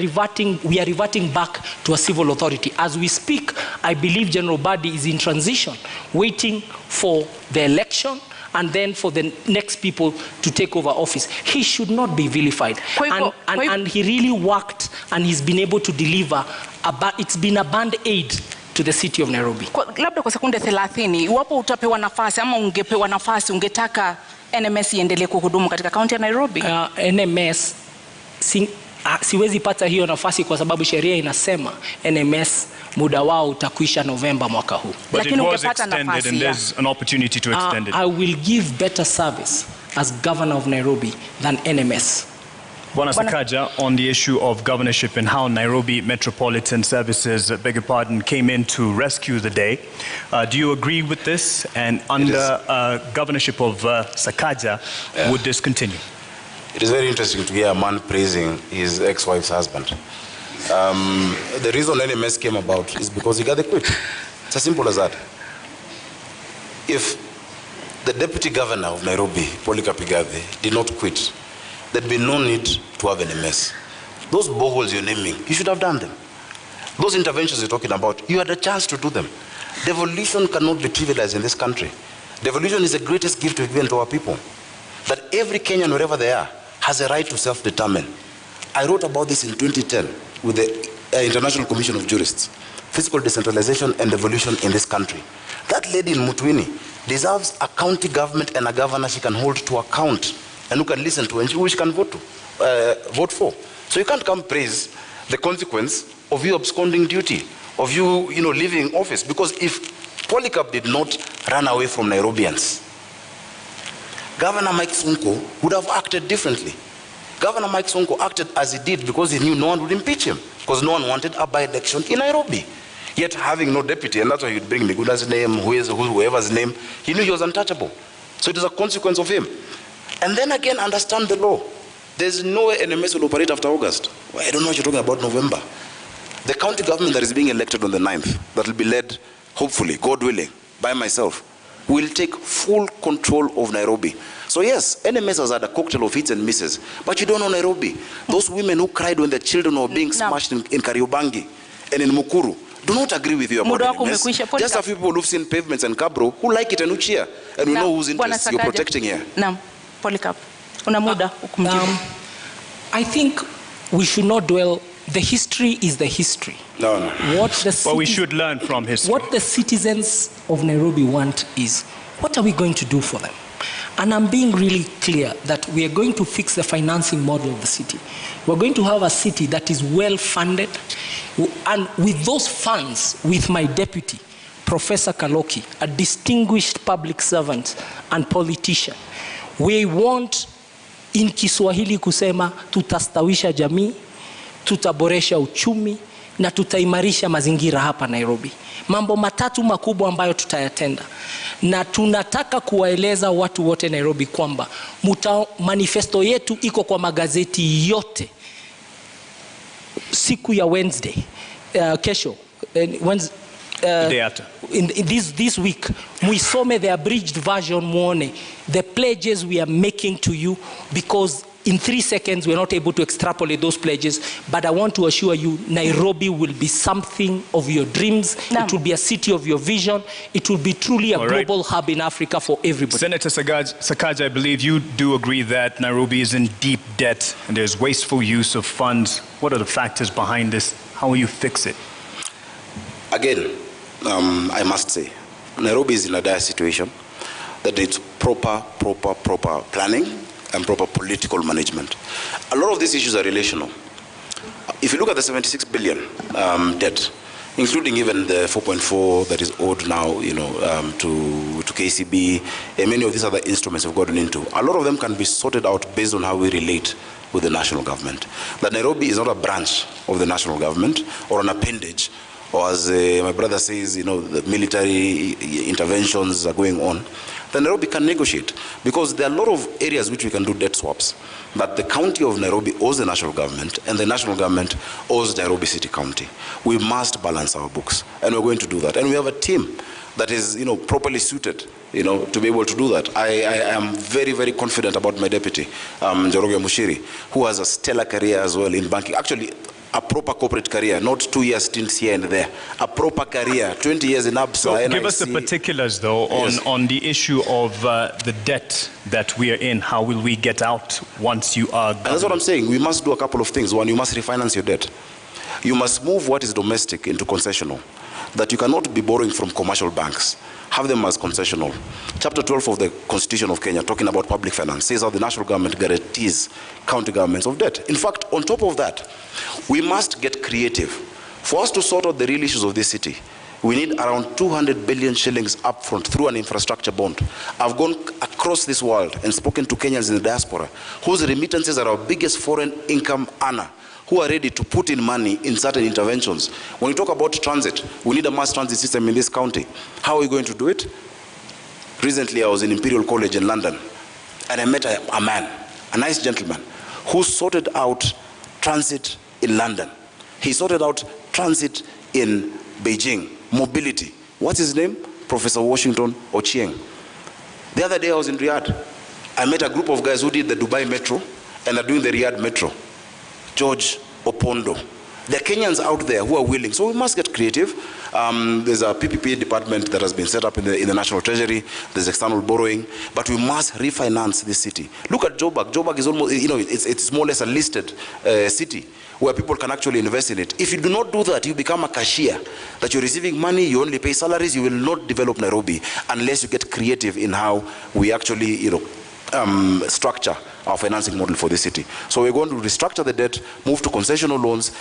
are reverting back to a civil authority. As we speak, I believe General Badi is in transition, waiting for the election and then for the next people to take over office. He should not be vilified. And he really worked, and he's been able to deliver. It's been a band-aid to the city of Nairobi. Labda kwa sekunde 30, iwapo utapewa nafasi ama ungepewa nafasi, ungetaka NMS iendelee kuhudumu katika kaunti ya Nairobi? NMS, siwezi pata hiyo nafasi kwa sababu sheria inasema NMS muda wao utakuisha Novemba mwaka huu. But it was extended, and there's an opportunity to extend it. I will give better service as governor of Nairobi than NMS. Bwana SAKAJA, on the issue of governorship and how Nairobi Metropolitan Services, beg your pardon, came in to rescue the day. Do you agree with this? And under governorship of SAKAJA, would this continue? It is very interesting to hear a man praising his ex-wife's husband. The reason NMS came about is because IGATHE quit. It's as simple as that. If the deputy governor of Nairobi, IGATHE, did not quit, there'd be no need to have NMS. Those boreholes you're naming, you should have done them. Those interventions you're talking about, you had a chance to do them. Devolution cannot be trivialized in this country. Devolution is the greatest gift we've given to our people. That every Kenyan, wherever they are, has a right to self-determine. I wrote about this in 2010 with the International Commission of Jurists. Physical decentralization and devolution in this country. That lady in Mutwini deserves a county government and a governor she can hold to account, and who can listen to and who she can vote for. So you can't come praise the consequence of you absconding duty, of you, leaving office. Because if Polycarp did not run away from Nairobians, Governor Mike Sonko would have acted differently. Governor Mike Sonko acted as he did because he knew no one would impeach him, because no one wanted a by-election in Nairobi. Yet having no deputy, and that's why he'd bring Miguda's name, whoever's name, he knew he was untouchable. So it is a consequence of him. And then again, understand the law. There's no way NMS will operate after August. Well, I don't know what you're talking about November. The county government that is being elected on the 9th, that will be led, hopefully, God willing, by myself, will take full control of Nairobi. So yes, NMS has had a cocktail of hits and misses, but you don't know Nairobi. Those women who cried when their children were being smashed in Kariobangi and in Mukuru do not agree with you about NMS. Just a few people who've seen pavements and Kabro who like it and who cheer, and we know whose interests you're protecting here. Naam, Polycarp, una muda ukumjibu. I think we should not dwell. The history is the history. No. But we should learn from history. What the citizens of Nairobi want is, what are we going to do for them? And I'm being really clear that we are going to fix the financing model of the city. We're going to have a city that is well funded, and with those funds, with my deputy, Professor Kaloki, a distinguished public servant and politician, we want in Kiswahili kusema tutastawisha jamii, tutaboresha uchumi, na tutaimarisha mazingira hapa Nairobi. Mambo matatu makubwa ambayo tutayatenda, na tunataka kuwaeleza watu wote Nairobi kwamba manifesto yetu iko kwa magazeti yote siku ya Wednesday, kesho, Wednesday, day after. In this week, muisome the abridged version, muone the pledges we are making to you, because in 3 seconds we're not able to extrapolate those pledges, but I want to assure you Nairobi will be something of your dreams. It will be a city of your vision. It will be truly a global hub in Africa for everybody. Senator SAKAJA, I believe you do agree that Nairobi is in deep debt and there's wasteful use of funds. What are the factors behind this? How will you fix it? Again, I must say, Nairobi is in a dire situation that needs proper planning and proper political management. A lot of these issues are relational. If you look at the 76 billion debt, including even the 4.4 that is owed now, you know, to KCB, and many of these other instruments have gotten into, a lot of them can be sorted out based on how we relate with the national government. That Nairobi is not a branch of the national government or an appendage, or as my brother says, you know, the military interventions are going on. Then Nairobi can negotiate, because there are a lot of areas which we can do debt swaps. But the county of Nairobi owes the national government, and the national government owes Nairobi City County. We must balance our books, and we're going to do that. And we have a team that is, you know, properly suited, you know, to be able to do that. I am very confident about my deputy, Njoroge Mushiri, who has a stellar career as well in banking. Actually, a proper corporate career, not 2 years stints here and there. A proper career, 20 years in ABSA. So give us the particulars, though, on the issue of the debt that we are in. How will we get out once you are... That's what I'm saying. We must do a couple of things. One, you must refinance your debt. You must move what is domestic into concessional. That you cannot be borrowing from commercial banks. Have them as concessional. Chapter 12 of the Constitution of Kenya, talking about public finance, says how the national government guarantees county governments of debt. In fact, on top of that, we must get creative. For us to sort out the real issues of this city, we need around 200 billion shillings upfront through an infrastructure bond. I've gone across this world and spoken to Kenyans in the diaspora, whose remittances are our biggest foreign income earner, who are ready to put in money in certain interventions. When you talk about transit, we need a mass transit system in this county. How are we going to do it? Recently, I was in Imperial College in London, and I met a man, a nice gentleman, who sorted out transit in London. He sorted out transit in Beijing, mobility. What's his name? Professor Washington Ochieng. The other day I was in Riyadh. I met a group of guys who did the Dubai Metro and are doing the Riyadh Metro. George Opondo. There are Kenyans out there who are willing, so we must get creative. There's a PPP department that has been set up in the National Treasury. There's external borrowing, but we must refinance this city. Look at Joburg. Joburg is almost, you know, it's more or less a listed city where people can actually invest in it. If you do not do that, you become a cashier. That you're receiving money, you only pay salaries. You will not develop Nairobi unless you get creative in how we actually, you know, structure our financing model for the city. So we're going to restructure the debt, move to concessional loans,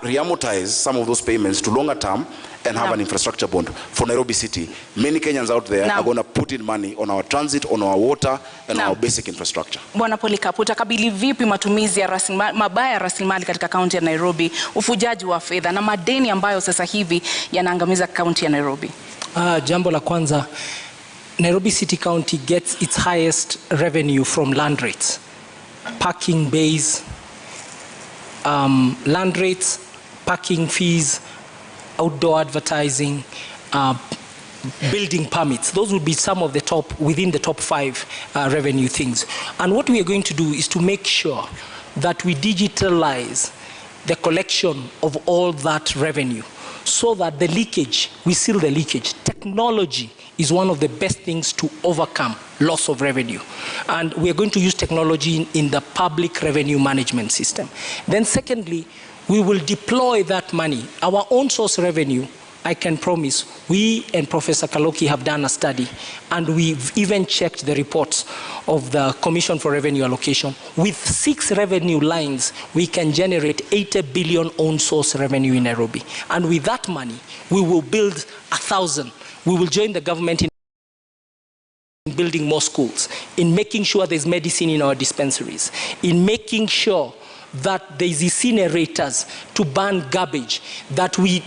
re-amortize some of those payments to longer term, and have an infrastructure bond for Nairobi City. Many Kenyans out there are going to put in money on our transit, on our water, and our basic infrastructure. Bwana Polycarp, utakabili vipi matumizi ya mabaya ya rasilimali katika kaunti ya Nairobi, ufujaji wa fedha na madeni ambayo sasa hivi yanaangamiza kaunti ya Nairobi? Jambo la kwanza, Nairobi City County gets its highest revenue from land rates. Parking bays, land rates, parking fees, outdoor advertising, building permits. Those would be some of the top, within the top 5 revenue things. And what we are going to do is to make sure that we digitalize the collection of all that revenue, so that the leakage, we seal the leakage. Technology is one of the best things to overcome loss of revenue. And we are going to use technology in the public revenue management system. Then secondly, we will deploy that money. Our own source revenue, I can promise, we and Professor Kaloki have done a study, and we've even checked the reports of the Commission for Revenue Allocation. With 6 revenue lines, we can generate 80 billion own source revenue in Nairobi. And with that money, we will build 1,000. We will join the government in building more schools, in making sure there's medicine in our dispensaries, in making sure that there is incinerators to burn garbage, that we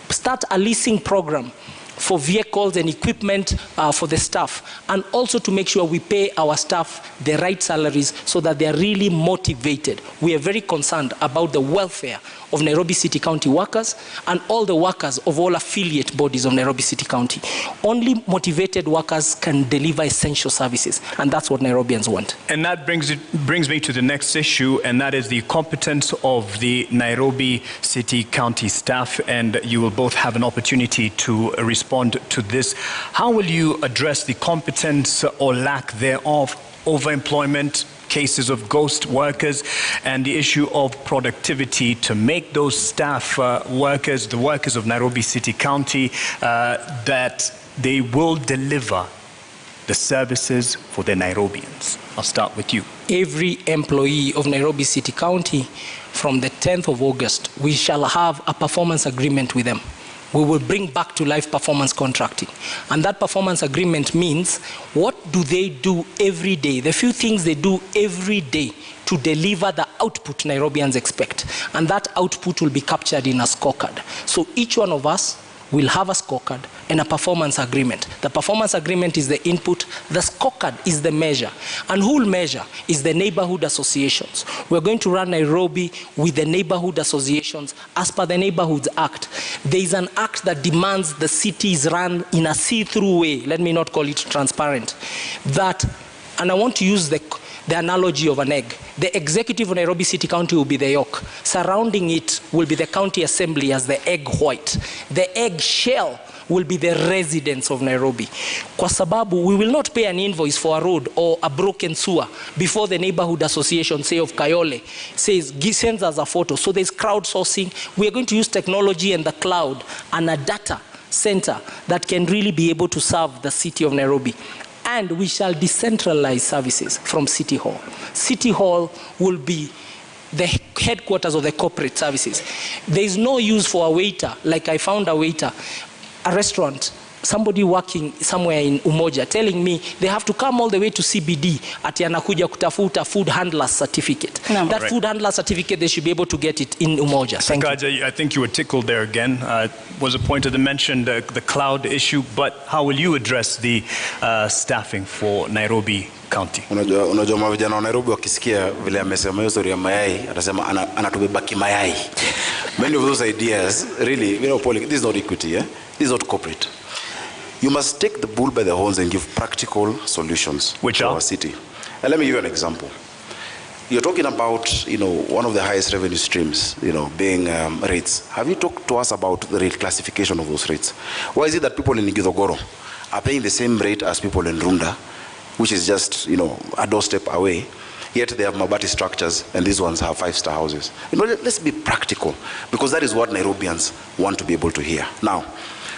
start a leasing program for vehicles and equipment for the staff, and also to make sure we pay our staff the right salaries so that they are really motivated. We are very concerned about the welfare of Nairobi City County workers and all the workers of all affiliate bodies of Nairobi City County. Only motivated workers can deliver essential services, and that's what Nairobians want. And that brings me to the next issue, and that is the competence of the Nairobi City County staff, and you will both have an opportunity to respond to this. How will you address the competence or lack thereof, overemployment, cases of ghost workers, and the issue of productivity to make those staff workers, the workers of Nairobi City County, that they will deliver the services for the Nairobians? I'll start with you. Every employee of Nairobi City County, from the 10th of August, we shall have a performance agreement with them. We will bring back to life performance contracting. And that performance agreement means, what do they do every day? The few things they do every day to deliver the output Nairobians expect. And that output will be captured in a scorecard. So each one of us will have a scorecard and a performance agreement. The performance agreement is the input, the scorecard is the measure. And who will measure is the neighborhood associations. We're going to run Nairobi with the neighborhood associations as per the Neighborhoods Act. There is an act that demands the city is run in a see-through way, let me not call it transparent, that, and I want to use the analogy of an egg. The executive of Nairobi City County will be the yolk. Surrounding it will be the county assembly as the egg white. The egg shell will be the residents of Nairobi. Kwa sababu, we will not pay an invoice for a road or a broken sewer before the neighborhood association, say of Kayole, sends us a photo. So there's crowdsourcing. We are going to use technology and the cloud and a data center that can really be able to serve the city of Nairobi. And we shall decentralize services from City Hall. City Hall will be the headquarters of the corporate services. There is no use for a waiter, like I found a waiter, a restaurant, somebody working somewhere in Umoja, telling me they have to come all the way to CBD ati anakuja kutafuta food handler certificate. No. That right. Food handler certificate, they should be able to get it in Umoja. SAKAJA, I think you were tickled there again. Was a point to mention the cloud issue, but how will you address the staffing for Nairobi County? Unajua mavijana wa Nairobi wakisikia vile amesema hiyo story ya mayai, atasema anatubebaki mayai. Many of those ideas, really, you know, this is not equity, yeah? This is not corporate. You must take the bull by the horns and give practical solutions to our city. And let me give you an example. You're talking about, you know, one of the highest revenue streams, you know, being rates. Have you talked to us about the rate classification of those rates? Why is it that people in Githogoro are paying the same rate as people in Runda, which is just, you know, a doorstep away, yet they have Mabati structures and these ones have 5-star houses? You know, let's be practical, because that is what Nairobians want to be able to hear. Now,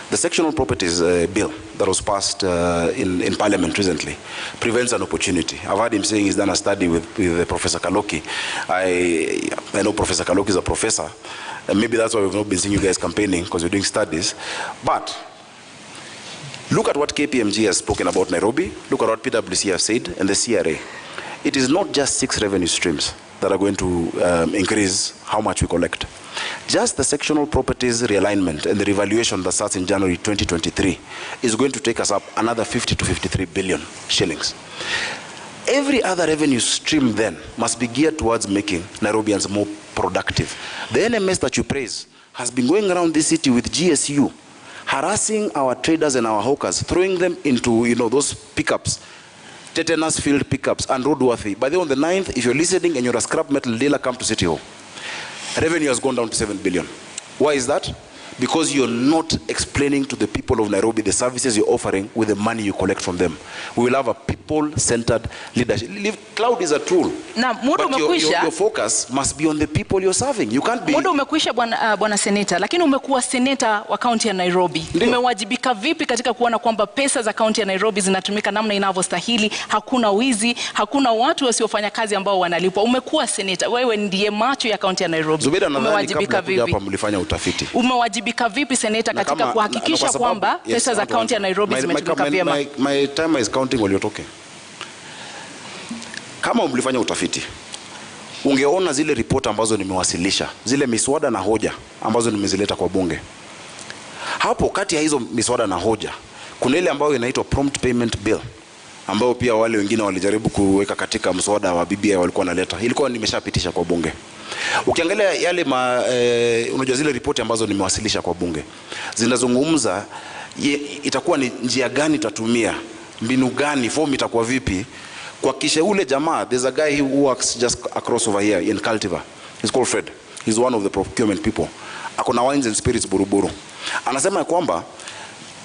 the sectional properties bill that was passed in Parliament recently prevents an opportunity. I've heard him saying he's done a study with Professor Kaloki. I know Professor Kaloki is a professor, and maybe that's why we've not been seeing you guys campaigning, because you're doing studies. But look at what KPMG has spoken about Nairobi, look at what PwC has said, and the CRA. It is not just 6 revenue streams that are going to increase how much we collect. Just the sectional properties realignment and the revaluation that starts in January 2023 is going to take us up another 50 to 53 billion shillings. Every other revenue stream then must be geared towards making Nairobians more productive. The NMS that you praise has been going around this city with GSU, harassing our traders and our hawkers, throwing them into, you know, those pickups, tetanus field pickups and roadworthy. By the way, on the 9th, if you're listening and you're a scrap metal dealer, come to City Hall. Revenue has gone down to 7 billion. Why is that? Because you're not explaining to the people of Nairobi the services you're offering with the money you collect from them. We will have a people-centered leadership. Cloud is a tool. Na muda umekwisha. Your focus must be on the people you're serving. You can't be. Muda umekwisha bwana seneta, lakini umekuwa seneta wa kaunti ya Nairobi. Umewajibika vipi katika kuona kwamba pesa za kaunti ya Nairobi zinatumika namna inavyostahili, hakuna wizi, hakuna watu wasiofanya kazi ambao wanalipwa? Umekuwa seneta, wewe ndiye macho ya kaunti ya Nairobi. Umewajibika vipi? Hapa mlifanya utafiti. Umewajibika vipi seneta katika kuhakikisha kwamba pesa za kaunti ya Nairobi zimetumika vyema? My time is counting while you're talking. Kama mlifanya utafiti, ungeona zile report ambazo nimewasilisha, zile miswada na hoja ambazo nimezileta kwa bunge. Hapo kati ya hizo miswada na hoja, kuna ile ambayo inaitwa prompt payment bill, ambayo pia wale wengine walijaribu kuweka katika mswada wa BBI walikuwa wanaleta. Ilikuwa nimeshapitisha kwa bunge. Ukiangalia yale unajua zile ripoti ambazo nimewasilisha kwa bunge, zinazungumza itakuwa ni njia gani tatumia, mbinu gani, form itakuwa vipi kwa kisha ule jamaa. There's a guy who works just across over here in Cultivar. He's called Fred. He's one of the procurement people. Akona wines and spirits Buruburu. Anasema kwamba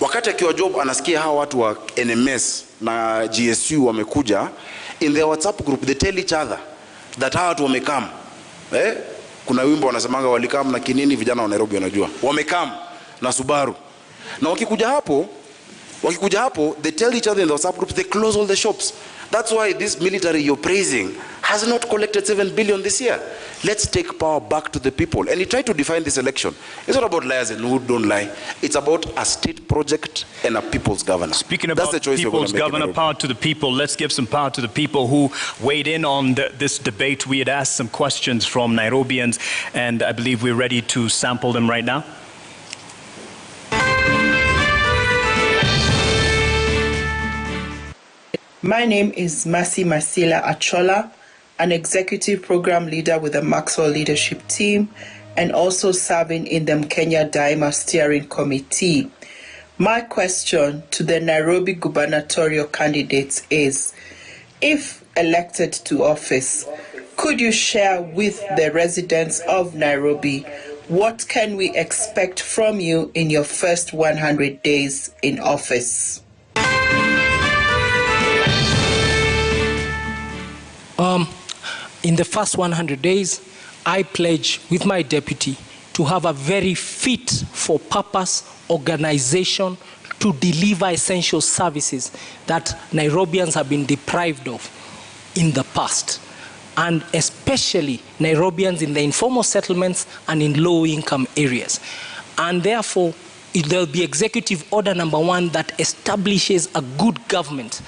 wakati akiwa job anasikia hawa watu wa NMS na GSU wamekuja, in their WhatsApp group they tell each other that hawa watu wamekam. Kuna wimbo wanasemanga walikam na kinini, vijana wa Nairobi wanajua. Wamekam na Subaru. Na wakikuja hapo they tell each other in the WhatsApp group, they close all the shops. That's why this military you're praising has not collected 7 billion this year. Let's take power back to the people. And he tried to define this election. It's not about liars and who don't lie. It's about a state project and a people's governor. Speaking about people's governor, power to the people, let's give some power to the people who weighed in on this debate. We had asked some questions from Nairobians, and I believe we're ready to sample them right now. My name is Masi Masila Achola, an executive program leader with the Maxwell leadership team and also serving in the Kenya Daima Steering Committee. My question to the Nairobi gubernatorial candidates is, if elected to office, could you share with the residents of Nairobi what can we expect from you in your first 100 days in office? In the first 100 days, I pledge with my deputy to have a very fit for purpose organization to deliver essential services that Nairobians have been deprived of in the past, and especially Nairobians in the informal settlements and in low-income areas. And therefore, there will be Executive Order number 1 that establishes a good government,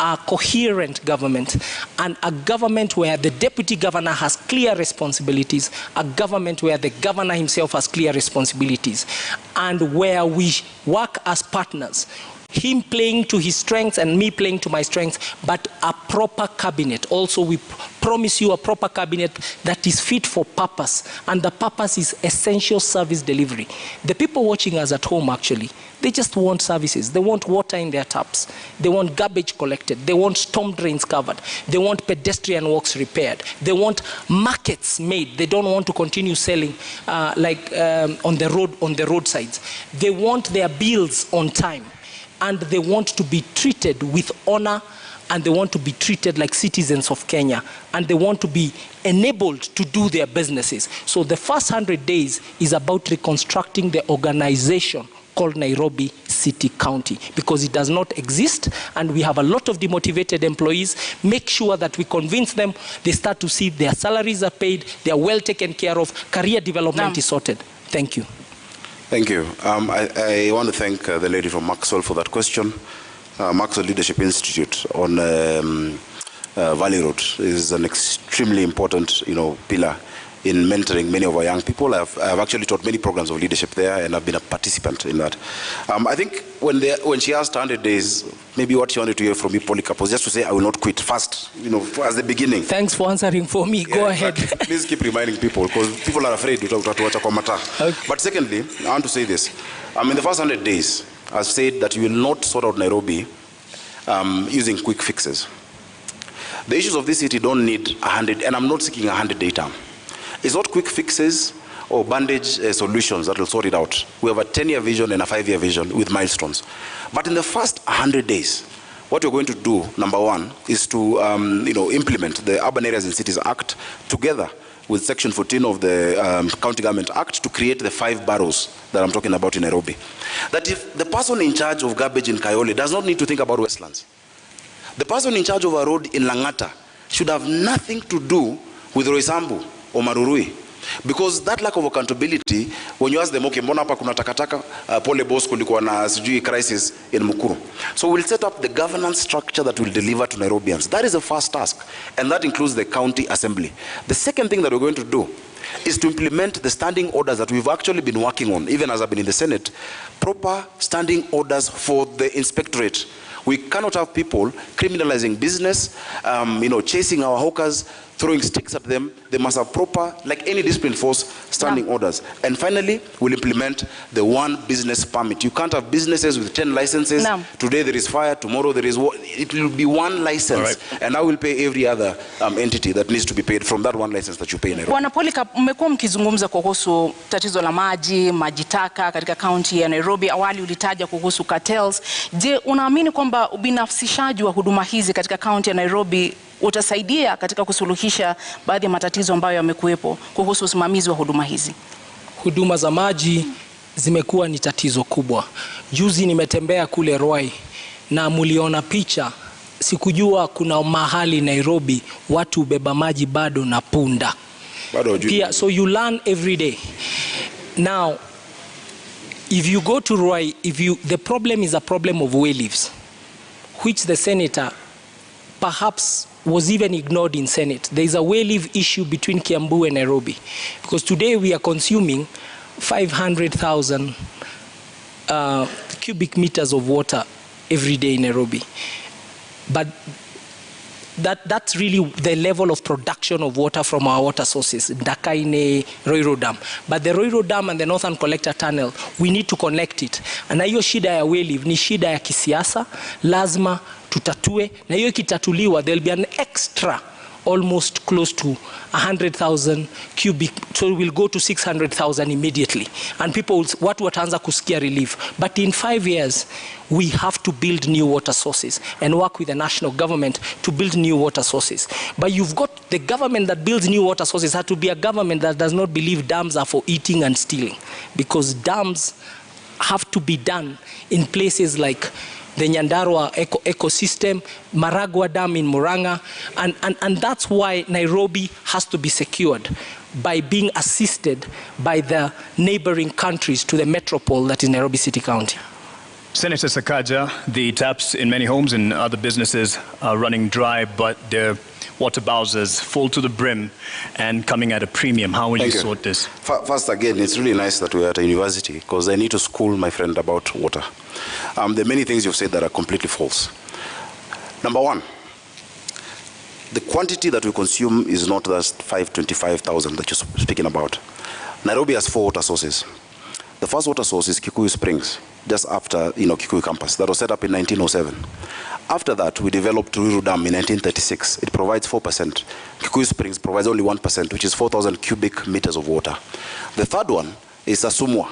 a coherent government, and a government where the deputy governor has clear responsibilities, a government where the governor himself has clear responsibilities, and where we work as partners, him playing to his strengths and me playing to my strengths, but a proper cabinet. Also, we promise you a proper cabinet that is fit for purpose, and the purpose is essential service delivery. The people watching us at home, actually, they just want services. They want water in their taps. They want garbage collected. They want storm drains covered. They want pedestrian walks repaired. They want markets made. They don't want to continue selling on the roadsides. They want their bills on time, and they want to be treated with honor, and they want to be treated like citizens of Kenya, and they want to be enabled to do their businesses. So the first 100 days is about reconstructing the organization called Nairobi City County, because it does not exist, and we have a lot of demotivated employees. Make sure that we convince them, they start to see their salaries are paid, they are well taken care of, career development is sorted. Thank you. Thank you. I want to thank the lady from Maxwell for that question. Maxwell Leadership Institute on Valley Road is an extremely important, pillar in mentoring many of our young people. I've actually taught many programs of leadership there, and I've been a participant in that. I think when she asked 100 days, maybe what she wanted to hear from me, Polycarp, was just to say, I will not quit fast, as the beginning. Thanks for answering for me. Go ahead. Please keep reminding people, because people are afraid to watch a comata. But secondly, I want to say this. In the first 100 days, I've said that you will not sort out Nairobi using quick fixes. The issues of this city don't need 100, and I'm not seeking a 100-day term. It's not quick fixes or bandage solutions that will sort it out. We have a 10-year vision and a 5-year vision with milestones. But in the first 100 days, what we're going to do, number 1, is to implement the Urban Areas and Cities Act together with Section 14 of the County Government Act to create the 5 boroughs that I'm talking about in Nairobi. That if the person in charge of garbage in Kayole does not need to think about Westlands, the person in charge of a road in Langata should have nothing to do with Roysambu or Marurui. Because that lack of accountability, when you ask them, okay, mbona hapa kuna takataka, pole boss kulikuwa na sijui crisis in Mukuru. So we'll set up the governance structure that will deliver to Nairobians. That is the first task, and that includes the county assembly. The second thing that we're going to do is to implement the standing orders that we've actually been working on, even as I've been in the Senate, proper standing orders for the inspectorate. We cannot have people criminalizing business, chasing our hawkers, throwing sticks at them. They must have proper, like any discipline force, standing orders. And finally, we'll implement the one business permit. You can't have businesses with 10 licenses. Today there is fire, tomorrow there is war. It will be one license. And I will pay every other entity that needs to be paid from that one license that you pay in Nairobi. Bwana Polycarp, mmekuwa mkizungumza kuhusu tatizo la maji taka katika kaunti ya Nairobi. Awali ulitaja kuhusu cartels. Je, unaamini kwamba ubinafsishaji wa huduma hizi katika kaunti ya Nairobi utasaidia katika kusuluhisha baadhi ya matatizo ambayo yamekuwepo kuhusu usimamizi wa huduma hizi? Huduma za maji zimekuwa ni tatizo kubwa. Juzi nimetembea kule Ruai na muliona picha. Sikujua kuna mahali Nairobi watu beba maji bado na punda. Pia, so you learn every day. Now, if you go to Ruai, the problem is a problem of way leaves, which the senator perhaps was even ignored in Senate. There is a way leave issue between Kiambu and Nairobi, because today we are consuming 500,000 cubic meters of water every day in Nairobi. But that's really the level of production of water from our water sources, Ndakaine, Roiro Dam. But the Roiro Dam and the Northern Collector Tunnel, we need to connect it. Na hiyo shida ya way leave ni shida ya kisiasa, lazima tutatue. Na hiyo kitatuliwa, there'll be an extra almost close to 100,000 cubic, so we'll go to 600,000 immediately. And people, watu wataanza kusikia relief. But in 5 years, we have to build new water sources and work with the national government to build new water sources. But you've got the government that builds new water sources has to be a government that does not believe dams are for eating and stealing. Because dams have to be done in places like the Nyandarua ecosystem, Maragua Dam in Murang'a, and that's why Nairobi has to be secured by being assisted by the neighboring countries to the metropole that is Nairobi City County. Senator SAKAJA, the taps in many homes and other businesses are running dry, but their water bowsers full to the brim and coming at a premium. How will you sort this? First, again, it's really nice that we're at a university, because I need to school my friend about water. There are many things you've said that are completely false. Number one, the quantity that we consume is not just 525,000 that you're speaking about. Nairobi has 4 water sources. The first water source is Kikuyu Springs, just after Kikuyu campus. That was set up in 1907. After that, we developed Ruto Dam in 1936. It provides 4%. Kikuyu Springs provides only 1%, which is 4,000 cubic meters of water. The third one is Sasumwa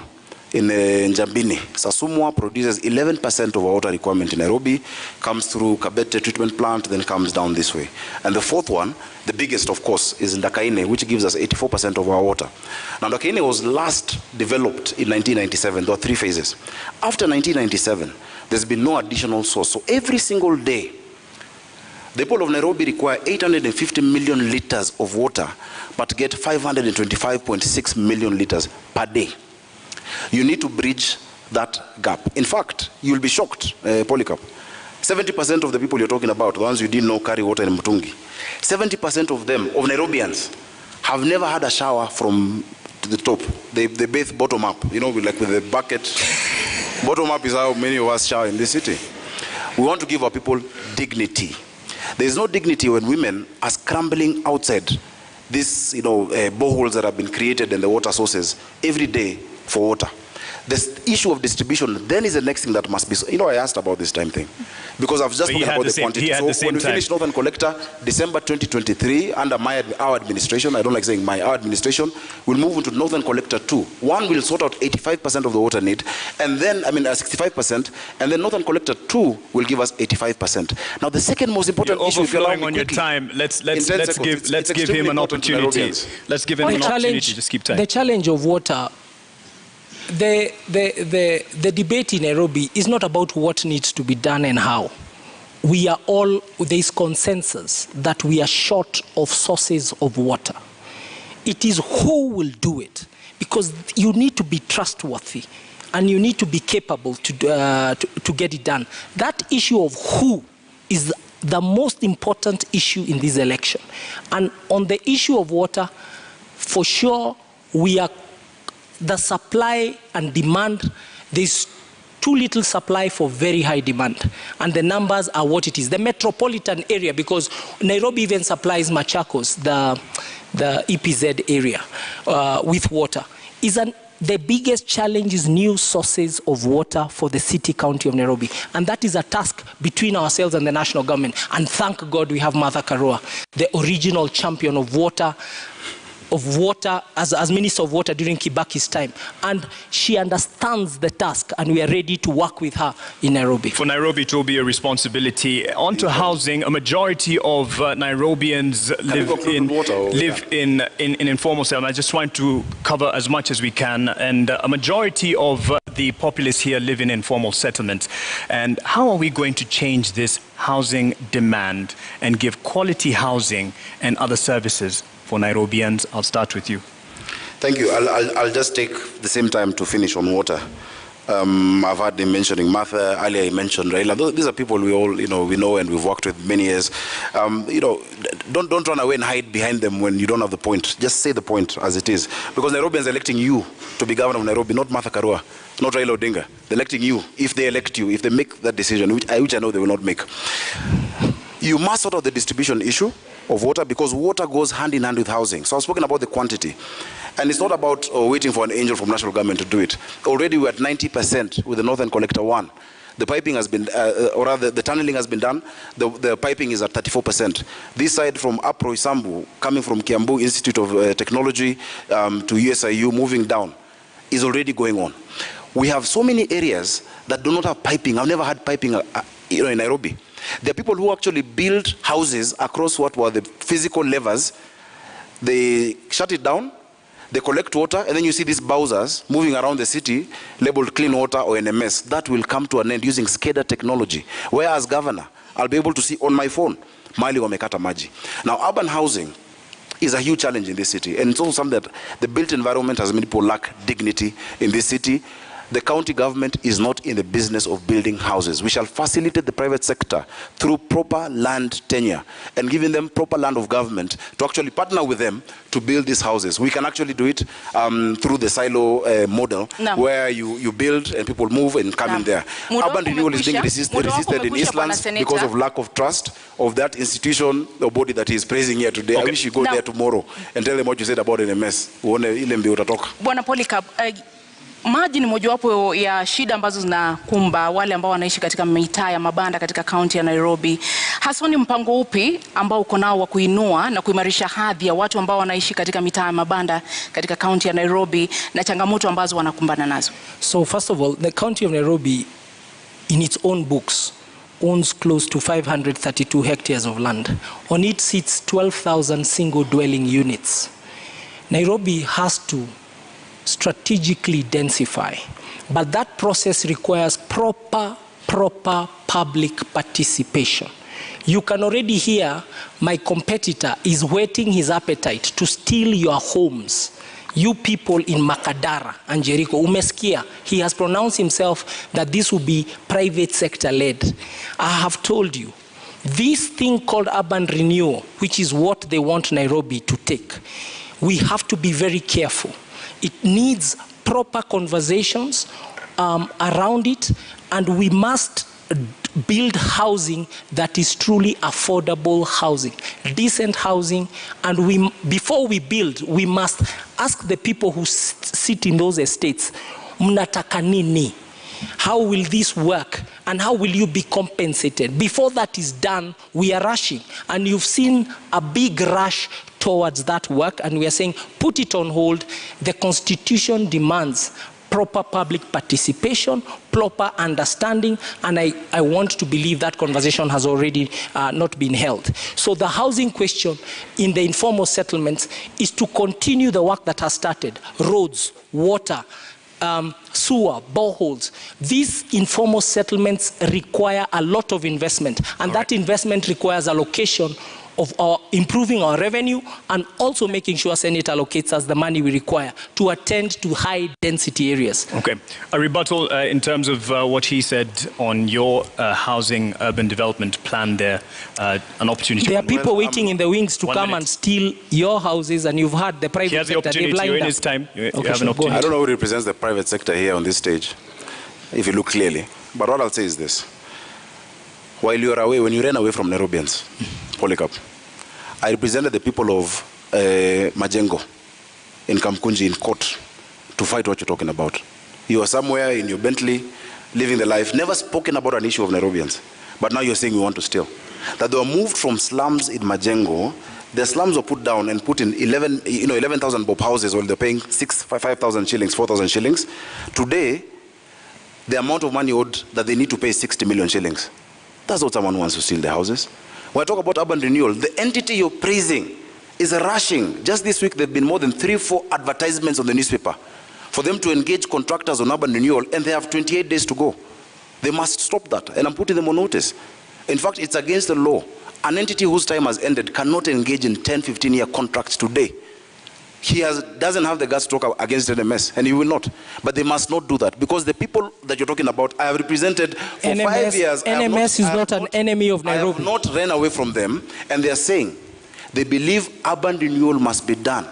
in Njambini. Sasumwa produces 11% of our water requirement in Nairobi, comes through Kabete treatment plant, then comes down this way. And the fourth one, the biggest of course, is Ndakaine, which gives us 84% of our water. Now Ndakaine was last developed in 1997. There were 3 phases. After 1997, there's been no additional source. So every single day, the people of Nairobi require 850 million liters of water, but get 525.6 million liters per day. You need to bridge that gap. In fact, you'll be shocked, Polycarp. 70% of the people you're talking about, the ones you didn't know carry water in Mutungi, 70% of them, of Nairobians, have never had a shower from the top. They bathe bottom up, like with a bucket. Bottom up is how many of us shower in this city. We want to give our people dignity. There is no dignity when women are scrambling outside these, boreholes that have been created in the water sources every day for water. The issue of distribution then is the next thing that must be. I asked about this time thing because I've just spoken about the quantity. So when we finish Northern Collector, December 2023, under our administration, I don't like saying our administration, we'll move into Northern Collector 2. One will sort out 85% of the water need, and then 65%, and then Northern Collector 2 will give us 85%. Now the second most important issue, if you allow me on quickly, your time, let's give him an opportunity. Let's give him an opportunity. Just keep time. The challenge of water. The debate in Nairobi is not about what needs to be done and how. There is consensus that we are short of sources of water. it is who will do it, because you need to be trustworthy and you need to be capable to get it done. That issue of who is the most important issue in this election. And on the issue of water, for sure, the supply and demand, there's too little supply for very high demand. And the numbers are what it is. The metropolitan area, because Nairobi even supplies Machakos, the EPZ area, with water, the biggest challenge is new sources of water for the city county of Nairobi. And that is a task between ourselves and the national government. And thank God we have Martha Karua, the original champion of water as Minister of Water during Kibaki's time. And she understands the task, and we are ready to work with her in Nairobi. For Nairobi, it will be a responsibility. On to housing, a majority of Nairobians live in informal settlement. I just want to cover as much as we can. And a majority of the populace here live in informal settlements. And how are we going to change this housing demand and give quality housing and other services for Nairobians? I'll start with you. Thank you. I'll just take the same time to finish on water. I've heard him mentioning Martha, earlier he mentioned Raila. These are people we all, we know and we've worked with many years. Don't run away and hide behind them when you don't have the point. Just say the point as it is. Because Nairobians are electing you to be governor of Nairobi, not Martha Karua, not Raila Odinga. They're electing you. If they elect you, if they make that decision, which I know they will not make. You must sort out the distribution issue of water, because water goes hand in hand with housing. So I've spoken about the quantity. And it's not about waiting for an angel from national government to do it. Already we're at 90% with the Northern Collector 1. The piping has been, or rather the tunneling has been done. The piping is at 34%. This side from Apro Isambu, coming from Kiambu Institute of Technology to USIU, moving down, is already going on. We have so many areas that do not have piping. I've never had piping in Nairobi. There are people who actually build houses across what were the physical levers. They shut it down, they collect water, and then you see these bowsers moving around the city labeled clean water or NMS. That will come to an end using SCADA technology. Where as governor, I'll be able to see on my phone, Mali wamekata maji. Now, urban housing is a huge challenge in this city, and it's also something that the built environment has made people lack dignity in this city. The county government is not in the business of building houses. We shall facilitate the private sector through proper land tenure and giving them proper land of government to actually partner with them to build these houses. We can actually do it through the silo model, where you build and people move and come in there. Urban renewal is being resisted in Eastlands because of lack of trust of that institution or body that is praising here today. I wish you go there tomorrow and tell them what you said about NMS. Bwana Polycarp, maji ni mojawapo ya shida ambazo zinakumba wale ambao wanaishi katika mitaa ya mabanda katika kaunti ya Nairobi. Hasa ni mpango upi ambao uko nao wa kuinua na kuimarisha hadhi ya watu ambao wanaishi katika mitaa ya mabanda katika kaunti ya Nairobi na changamoto ambazo wanakumbana nazo? So first of all, the county of Nairobi in its own books owns close to 532 hectares of land. On it sits 12,000 single dwelling units. Nairobi has to strategically densify, but that process requires proper public participation. You can already hear my competitor is whetting his appetite to steal your homes. You people in Makadara and Jericho, umesikia, he has pronounced himself that this will be private sector led. I have told you, this thing called urban renewal, which is what they want Nairobi to take, we have to be very careful. It needs proper conversations around it, and we must build housing that is truly affordable housing, decent housing, and before we build, we must ask the people who sit in those estates, mnataka nini? How will this work? And how will you be compensated? Before that is done, we are rushing. And you've seen a big rush towards that work, and we are saying, put it on hold. The Constitution demands proper public participation, proper understanding, and I want to believe that conversation has already not been held. So the housing question in the informal settlements is to continue the work that has started. Roads, water, sewer, boreholes. These informal settlements require a lot of investment, and that investment requires allocation of improving our revenue and also making sure Senate allocates us the money we require to attend to high density areas. Okay. A rebuttal in terms of what he said on your housing urban development plan there, an opportunity. There are people waiting in the wings to come and steal your houses, and you've had the private sector. You're in his time. You have an opportunity. I don't know who represents the private sector here on this stage, if you look clearly. But what I'll say is this. While you are away, when you ran away from Nairobians, Polycarp, I represented the people of Majengo in Kamkunji in court to fight what you're talking about. You are somewhere in your Bentley, living the life, never spoken about an issue of Nairobians. But now you're saying you want to steal. That they were moved from slums in Majengo. The slums were put down and put in 11,000 bob houses while they're paying 5,000 shillings, 4,000 shillings. Today, the amount of money owed that they need to pay is 60 million shillings. That's not someone who wants to steal the houses. When I talk about urban renewal, the entity you're praising is rushing. Just this week, there have been more than 3-4 advertisements on the newspaper for them to engage contractors on urban renewal, and they have 28 days to go. They must stop that, and I'm putting them on notice. In fact, it's against the law. An entity whose time has ended cannot engage in 10, 15-year contracts today. He doesn't have the guts to talk against NMS, and he will not. But they must not do that, because the people that you're talking about, I have represented for 5 years. NMS is not an enemy of Nairobi. I have not ran away from them, and they are saying they believe urban renewal must be done.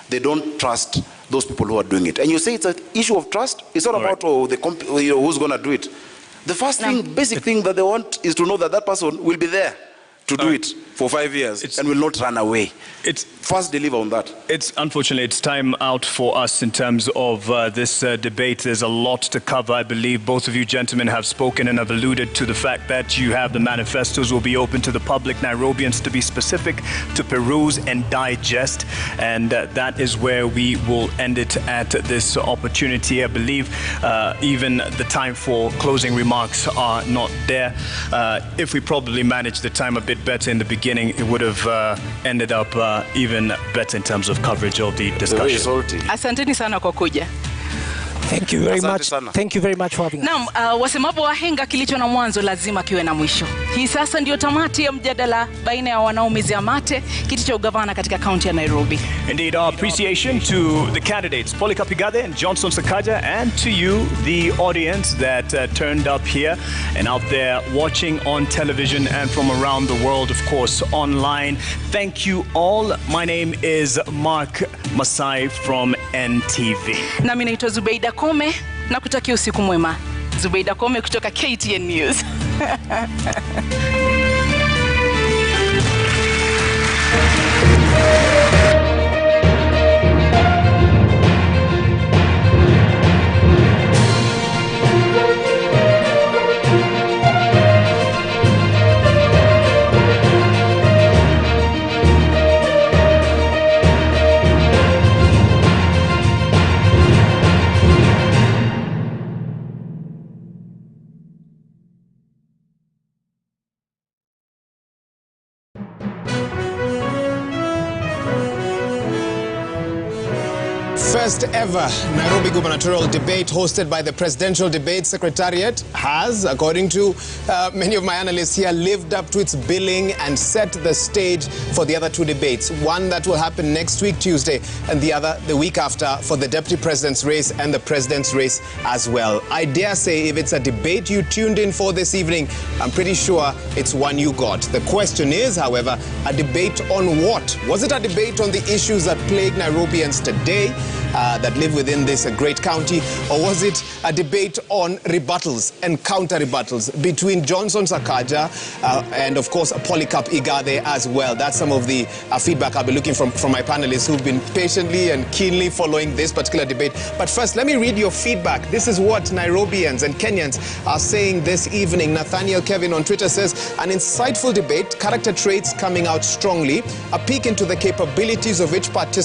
They don't trust those people who are doing it. And you say it's an issue of trust? It's not about who's going to do it. The first thing, basic thing that they want is to know that that person will be there to do it for 5 years and will not run away. It's first deliver on that. It's unfortunately, it's time out for us in terms of this debate. There's a lot to cover. I believe both of you gentlemen have spoken and have alluded to the fact that you have the manifestos will be open to the public, Nairobians to be specific, to peruse and digest. And that is where we will end it at this opportunity. I believe even the time for closing remarks are not there. If we probably managed the time a bit better in the beginning, it would have ended up even better in terms of coverage of the discussion. Asanteni sana kwa kuja. Thank you very much. Thank you very much for having us. Naam, wasemapo wahenga kilicho na mwanzo lazima kiwe na mwisho. Hii sasa ndio tamati ya mjadala baina ya wanaomezea mate kiti cha ugavana katika kaunti ya Nairobi. Indeed, our appreciation to the candidates, Polycarp IGATHE and Johnson SAKAJA, and to you, the audience that turned up here and out there watching on television and from around the world, of course, online. Thank you all. My name is Mark Masai from NTV. Nami naitwa Zubeida Kome na kutakia usiku mwema. Zubeida Kome kutoka KTN News. First ever Nairobi gubernatorial debate hosted by the Presidential Debate Secretariat has, according to many of my analysts here, lived up to its billing and set the stage for the other two debates. One that will happen next week, Tuesday, and the other the week after for the Deputy President's race and the President's race as well. I dare say if it's a debate you tuned in for this evening, I'm pretty sure it's one you got. The question is, however, a debate on what? Was it a debate on the issues that plague Nairobians today? That live within this great county, or was it a debate on rebuttals and counter-rebuttals between Johnson SAKAJA and, of course, Polycarp IGATHE as well? That's some of the feedback I'll be looking from my panelists who've been patiently and keenly following this particular debate. But first, let me read your feedback. This is what Nairobians and Kenyans are saying this evening. Nathaniel Kevin on Twitter says, an insightful debate, character traits coming out strongly, a peek into the capabilities of each participant.